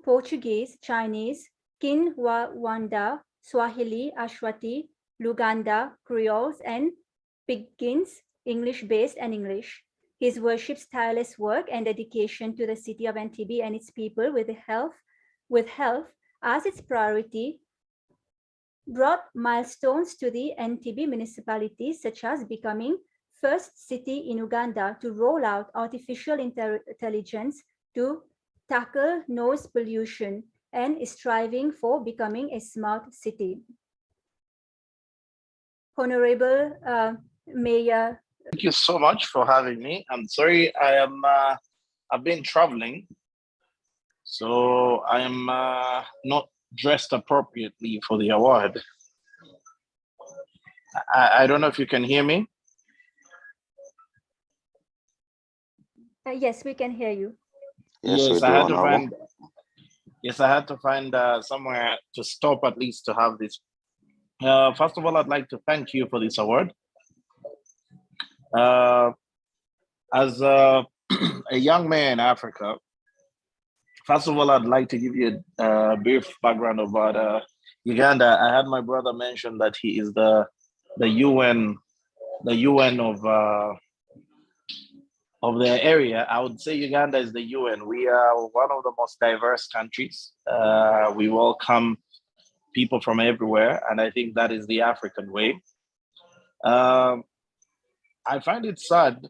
Portuguese, Chinese, Kinyarwanda, Swahili, Ashwati, Luganda, Creoles, and Pidgin's English-based and English. His worship's tireless work and dedication to the city of Entebbe and its people with health as its priority brought milestones to the Entebbe municipality, such as becoming first city in Uganda to roll out artificial intelligence to tackle noise pollution and is striving for becoming a smart city. Honorable Mayor. Thank you so much for having me. I'm sorry, I've been traveling, so I am not dressed appropriately for the award. I don't know if you can hear me. Yes, we can hear you. Yes, I had to find somewhere to stop at least to have this. First of all, I'd like to thank you for this award. As a young man in Africa, first of all, I'd like to give you a brief background about Uganda. I had my brother mention that he is the UN of the area. I would say Uganda is the UN. We are one of the most diverse countries. We welcome people from everywhere, and I think that is the African way. I find it sad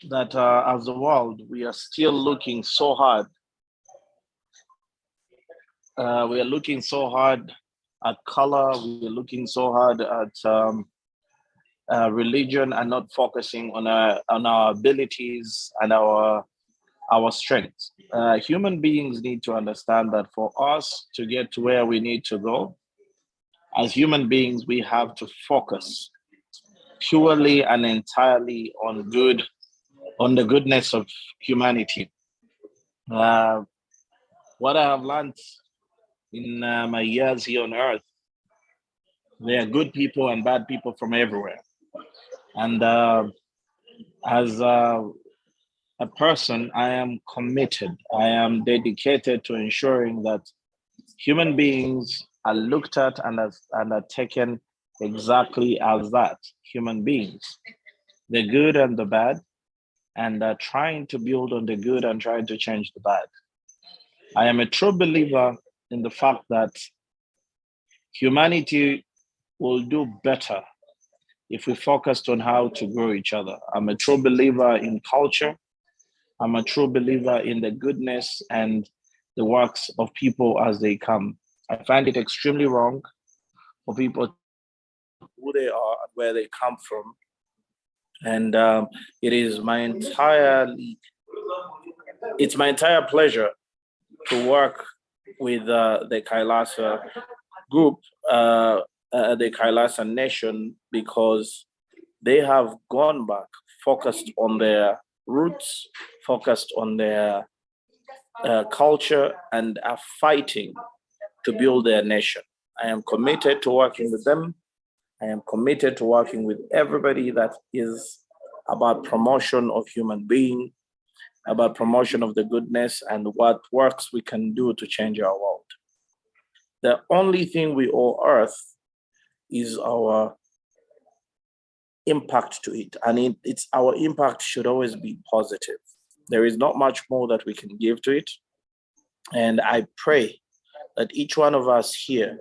that as a world, we are still looking so hard. We are looking so hard at color. We are looking so hard at religion and not focusing on our abilities and our strengths. Human beings need to understand that for us to get to where we need to go, as human beings, we have to focus purely and entirely on the goodness of humanity. What I have learned in my years here on earth, there are good people and bad people from everywhere. And as a person, I am committed, I am dedicated to ensuring that human beings are looked at and are taken exactly as that, human beings, the good and the bad, and trying to build on the good and trying to change the bad. I am a true believer in the fact that humanity will do better if we focused on how to grow each other. I'm a true believer in culture. I'm a true believer in the goodness and the works of people as they come. I find it extremely wrong for people who they are and where they come from. And it is my entire pleasure to work with the Kailasa group, the Kailasa nation, because they have gone back, focused on their roots, focused on their culture, and are fighting to build their nation. I am committed to working with them. I am committed to working with everybody that is about promotion of human being, about promotion of the goodness and what works we can do to change our world. The only thing we owe Earth is our impact to it. And it's our impact should always be positive. There is not much more that we can give to it. And I pray that each one of us here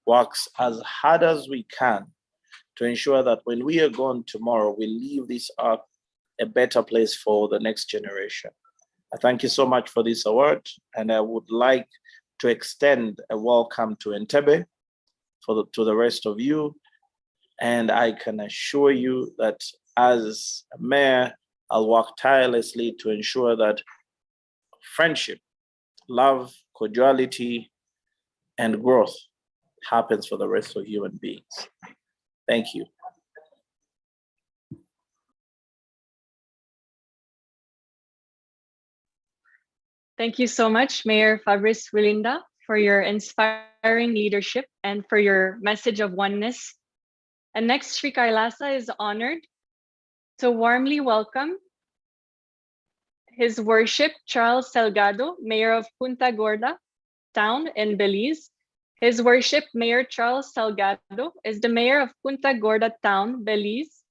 works as hard as we can to ensure that when we are gone tomorrow, we leave this earth a better place for the next generation. I thank you so much for this award, and I would like to extend a welcome to Entebbe to the rest of you. And I can assure you that as a mayor, I'll work tirelessly to ensure that friendship, love, cordiality, and growth happens for the rest of human beings. Thank you. Thank you so much, Mayor Fabrice Wilinda, for your inspiring leadership and for your message of oneness. And next, Sri Kailasa is honored to warmly welcome His Worship Charles Salgado, Mayor of Punta Gorda Town in Belize. His Worship Mayor Charles Salgado is the Mayor of Punta Gorda Town, Belize.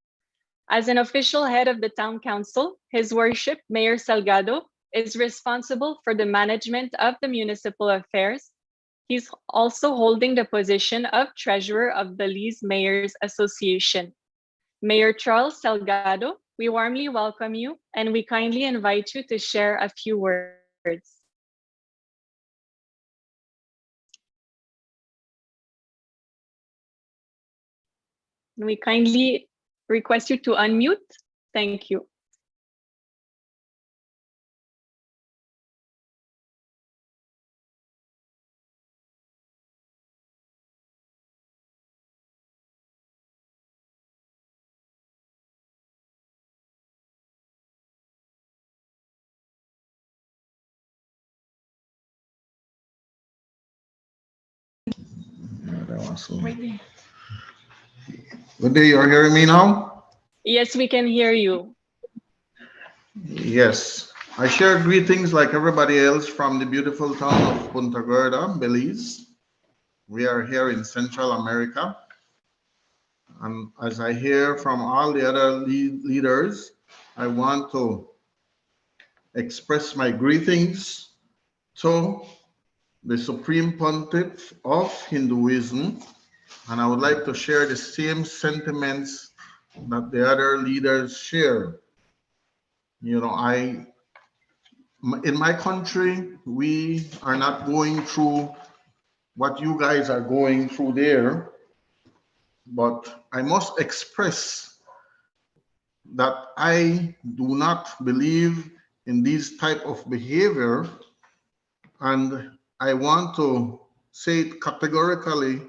As an official head of the Town Council, His Worship Mayor Salgado is responsible for the management of the municipal affairs. He's also holding the position of Treasurer of Belize Mayors Association. Mayor Charles Salgado, we warmly welcome you and we kindly invite you to share a few words. We kindly request you to unmute. Thank you. Good day, you're hearing me now? Yes, we can hear you. Yes. I share greetings like everybody else from the beautiful town of Punta Gorda, Belize. We are here in Central America. And as I hear from all the other leaders, I want to express my greetings to the Supreme Pontiff of Hinduism. And I would like to share the same sentiments that the other leaders share. You know, in my country, we are not going through what you guys are going through there, but I must express that I do not believe in this type of behavior, and I want to say it categorically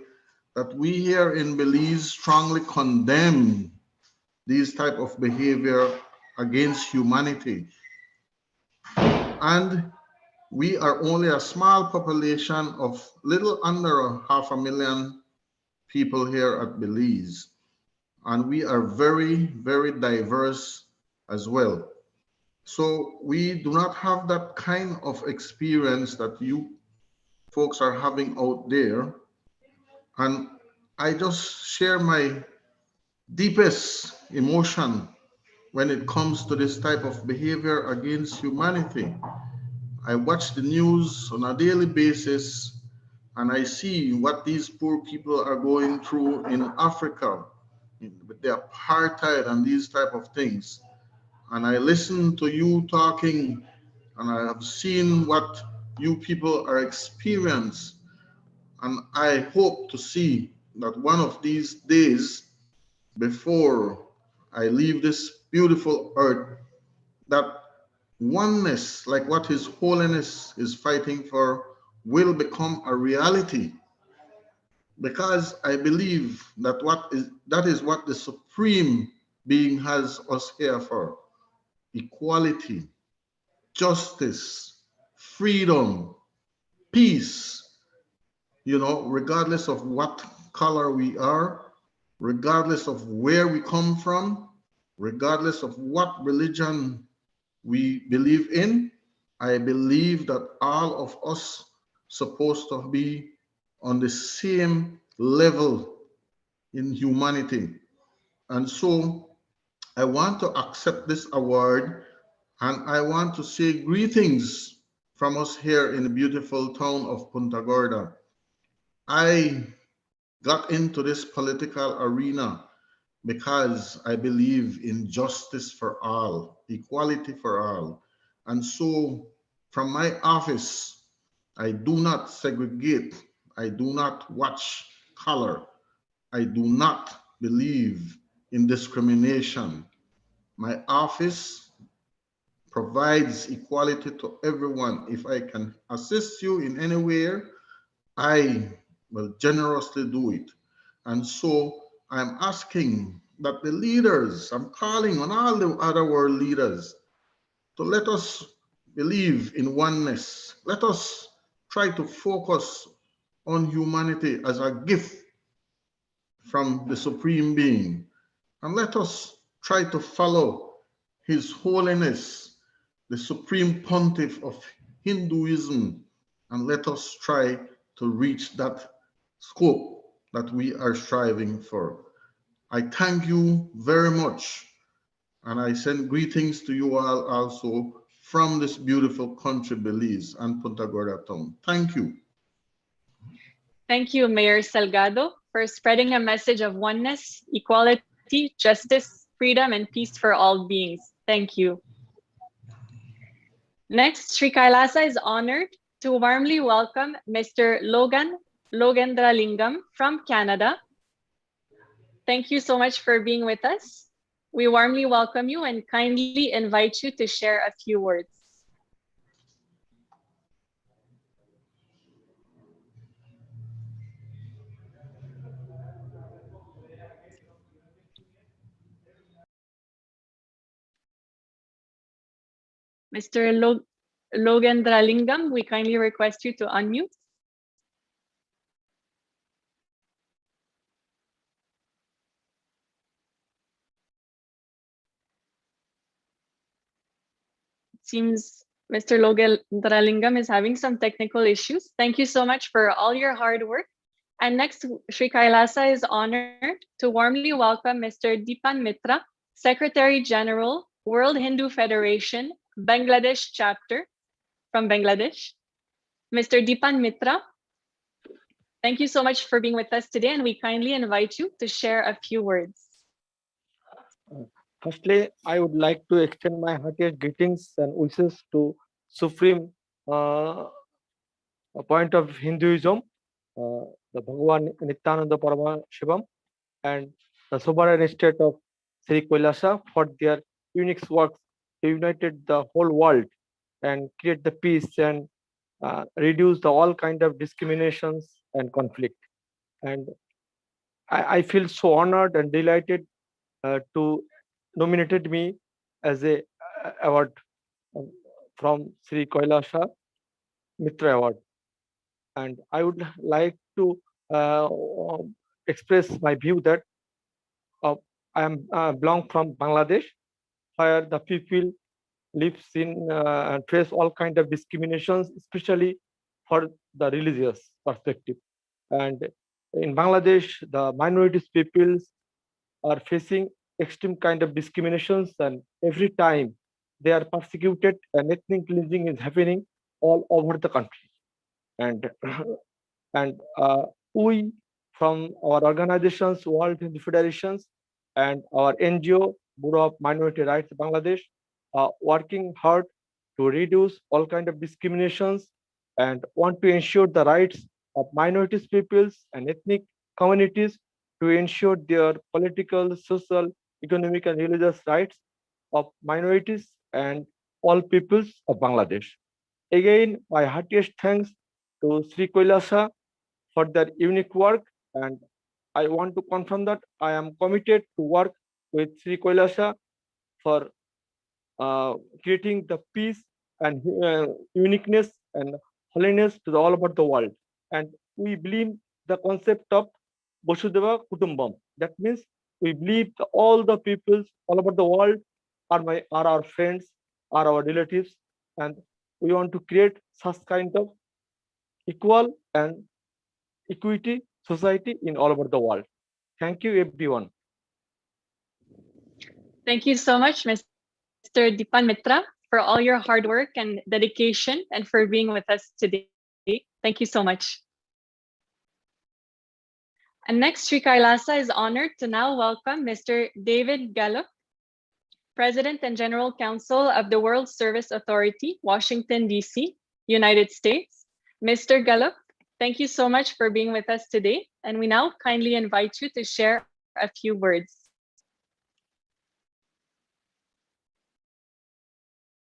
that we here in Belize strongly condemn this type of behavior against humanity. And we are only a small population of little under 500,000 people here at Belize. And we are very, very diverse as well. So we do not have that kind of experience that you folks are having out there. And I just share my deepest emotion when it comes to this type of behavior against humanity. I watch the news on a daily basis, and I see what these poor people are going through in Africa with the apartheid and these type of things. And I listen to you talking, and I have seen what you people are experiencing. And I hope to see that one of these days, before I leave this beautiful earth, that oneness, like what His Holiness is fighting for, will become a reality. Because I believe that that is what the Supreme Being has us here for. Equality, justice, freedom, peace, regardless of what color we are, regardless of where we come from, regardless of what religion we believe in. I believe that all of us supposed to be on the same level in humanity. And so I want to accept this award, and I want to say greetings from us here in the beautiful town of Punta Gorda. I got into this political arena because I believe in justice for all, equality for all. And so from my office, I do not segregate. I do not watch color. I do not believe in discrimination. My office provides equality to everyone. If I can assist you in any way, I will generously do it. And so I'm asking that the leaders, I'm calling on all the other world leaders to let us believe in oneness. Let us try to focus on humanity as a gift from the Supreme Being. And let us try to follow His Holiness, the Supreme Pontiff of Hinduism, and let us try to reach that scope that we are striving for. I thank you very much, and I send greetings to you all also from this beautiful country, Belize and Punta Gorda town. Thank you. Thank you, Mayor Salgado, for spreading a message of oneness, equality, justice, freedom, and peace for all beings. Thank you. Next, Sri Kailasa is honored to warmly welcome Mr. Logendralingam from Canada. Thank you so much for being with us. We warmly welcome you and kindly invite you to share a few words. Mr. Logendralingam, we kindly request you to unmute. Seems Mr. Logendralingam is having some technical issues. Thank you so much for all your hard work. And next, Sri Kailasa is honored to warmly welcome Mr. Dipan Mitra, Secretary General, World Hindu Federation, Bangladesh Chapter from Bangladesh. Mr. Dipan Mitra, thank you so much for being with us today, and we kindly invite you to share a few words. Firstly, I would like to extend my heartiest greetings and wishes to Supreme point of Hinduism, the Bhagavan Nithyananda Paramashivam, and the sovereign state of Sri Kelasa for their unique works to unite the whole world and create the peace and reduce all kind of discriminations and conflict. And I feel so honored and delighted to nominated me as a award from Sri Kailasa Mitra Award. And I would like to express my view that I am belong from Bangladesh, where the people lives in and face all kind of discriminations, especially for the religious perspective. And in Bangladesh, the minorities peoples are facing extreme kind of discriminations, and every time they are persecuted and ethnic cleansing is happening all over the country. And And we from our organizations, World Hindu Federations, and our NGO, Bureau of Minority Rights Bangladesh, are working hard to reduce all kind of discriminations and want to ensure the rights of minorities peoples and ethnic communities, to ensure their political, social, economic, and religious rights of minorities and all peoples of Bangladesh. Again, my heartiest thanks to Sri Kailasa for their unique work, and I want to confirm that I am committed to work with Sri Kailasa for creating the peace and uniqueness and holiness to all over the world. And we believe the concept of Vasudhaiva Kutumbam. That means we believe that all the peoples all over the world are our friends, are our relatives, and we want to create such kind of equal and equity society in all over the world. Thank you, everyone. Thank you so much, Mr. Dipan Mitra, for all your hard work and dedication and for being with us today. Thank you so much. And next, Sri Kailasa is honored to now welcome Mr. David Gallup, President and General Counsel of the World Service Authority, Washington, D.C., United States. Mr. Gallup, thank you so much for being with us today, and we now kindly invite you to share a few words.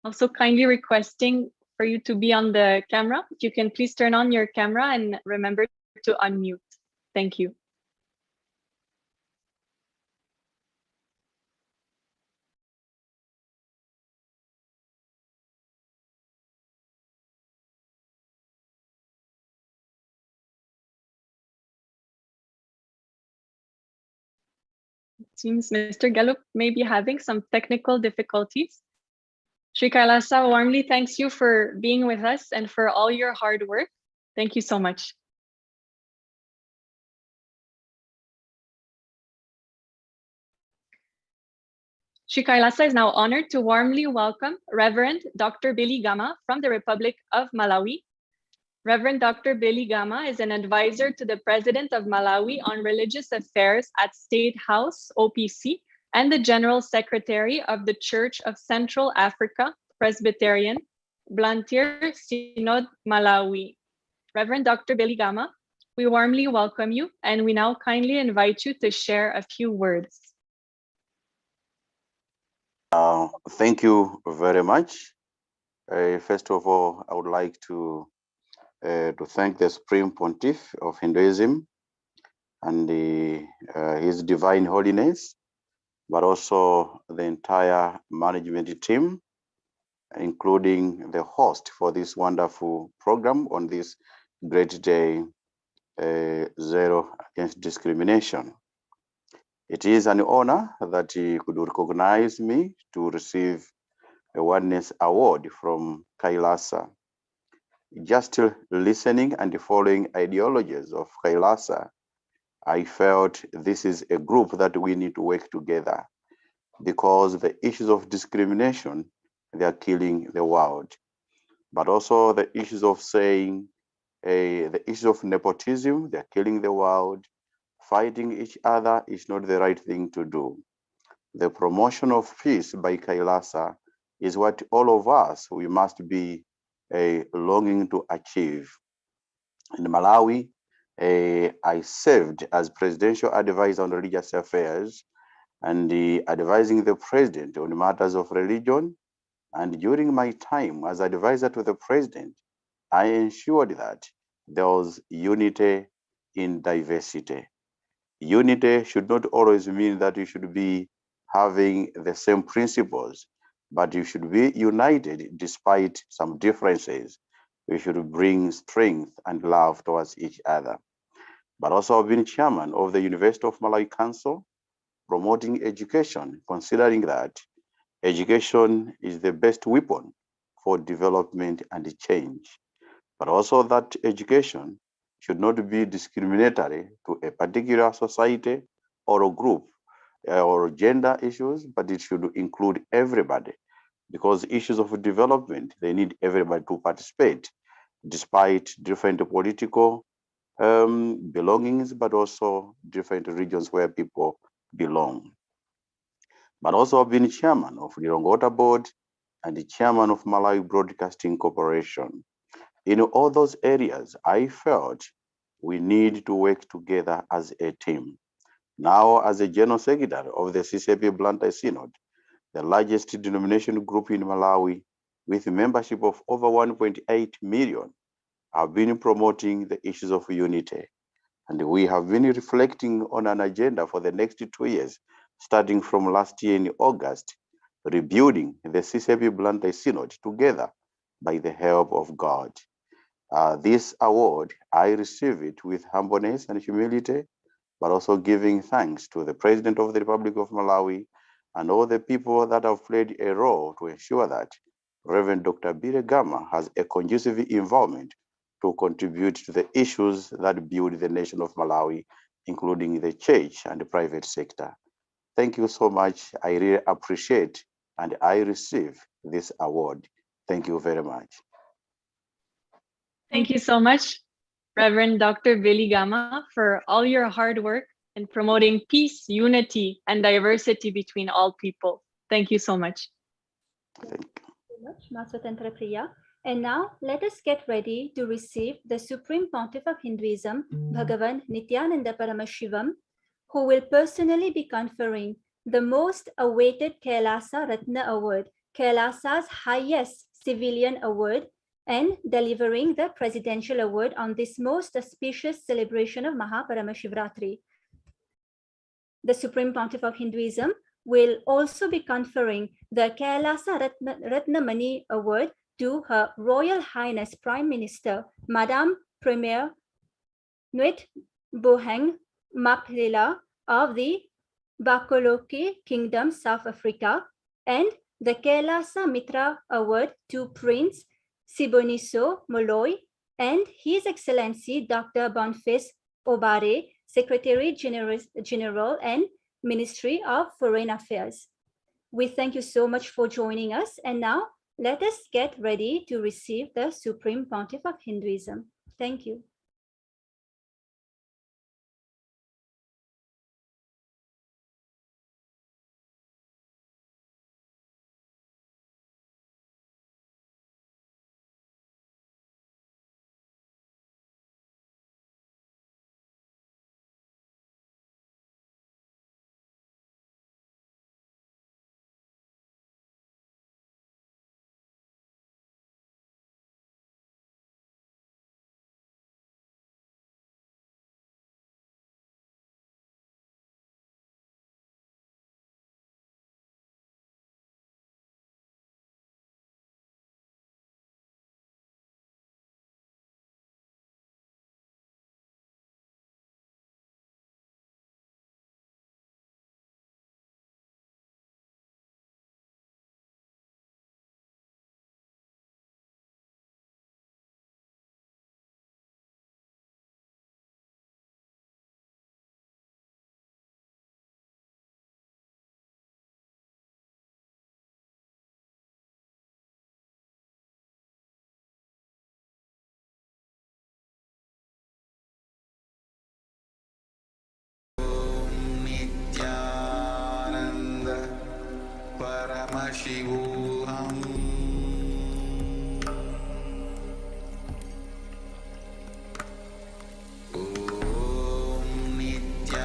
Also kindly requesting for you to be on the camera. If you can please turn on your camera and remember to unmute. Thank you. It seems Mr. Gallup may be having some technical difficulties. Sri Kailasa warmly thanks you for being with us and for all your hard work. Thank you so much. Sri Kailasa is now honored to warmly welcome Reverend Dr. Billy Gama from the Republic of Malawi. Reverend Dr. Billy Gama is an advisor to the President of Malawi on Religious Affairs at State House, OPC, and the General Secretary of the Church of Central Africa, Presbyterian, Blantyre Synod, Malawi. Reverend Dr. Billy Gama, we warmly welcome you, and we now kindly invite you to share a few words. Thank you very much. First of all, I would like to thank the Supreme Pontiff of Hinduism and His Divine Holiness, but also the entire management team, including the host for this wonderful program on this great day, Zero Against Discrimination. It is an honor that he could recognize me to receive a Oneness Award from Kailasa. Just listening and following ideologies of Kailasa, I felt this is a group that we need to work together, because the issues of discrimination, they are killing the world. But also the issues of saying, the issues of nepotism, they're killing the world. Fighting each other is not the right thing to do. The promotion of peace by Kailasa is what all of us, we must be longing to achieve. In Malawi, I served as presidential advisor on religious affairs and advising the president on matters of religion. And during my time as advisor to the president, I ensured that there was unity in diversity. Unity should not always mean that you should be having the same principles, but you should be united despite some differences. We should bring strength and love towards each other. But also I've been chairman of the University of Malawi Council, promoting education, considering that education is the best weapon for development and change. But also that education should not be discriminatory to a particular society or a group or gender issues, but it should include everybody, because issues of development, they need everybody to participate, despite different political belongings, but also different regions where people belong. But also I've been chairman of the Rongota Board and the chairman of Malawi Broadcasting Corporation. In all those areas, I felt we need to work together as a team. Now, as a general secretary of the CCP Blantyre Synod, the largest denomination group in Malawi, with a membership of over 1.8 million, I've been promoting the issues of unity. And we have been reflecting on an agenda for the next 2 years, starting from last year in August, rebuilding the CCP Blantyre Synod together by the help of God. This award, I receive it with humbleness and humility, but also giving thanks to the President of the Republic of Malawi and all the people that have played a role to ensure that Reverend Dr. Gama has a conducive involvement to contribute to the issues that build the nation of Malawi, including the church and the private sector. Thank you so much. I really appreciate and I receive this award. Thank you very much. Thank you so much, Reverend Dr. Billy Gama, for all your hard work in promoting peace, unity, and diversity between all people. Thank you so much. Thank you. Very much, Master Tantra Priya. And now let us get ready to receive the Supreme Pontiff of Hinduism, Bhagavan Nithyananda Paramashivam, who will personally be conferring the most awaited Kailasa Ratna Award, Kailasa's highest civilian award, and delivering the Presidential Award on this most auspicious celebration of Maha Paramashivaratri. The Supreme Pontiff of Hinduism will also be conferring the Kailasa Ratna Mani Award to Her Royal Highness Prime Minister, Madame Premier Nuit Boheng Maphela of the Bakoloki Kingdom, South Africa, and the Kelasa Mitra Award to Prince Siboniso Moloi and His Excellency Dr. Boniface Obare, Secretary General and Ministry of Foreign Affairs. We thank you so much for joining us, and now let us get ready to receive the Supreme Pontiff of Hinduism. Thank you. Paramashivoham. Om Nithyananda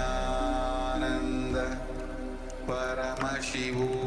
Paramashivoham.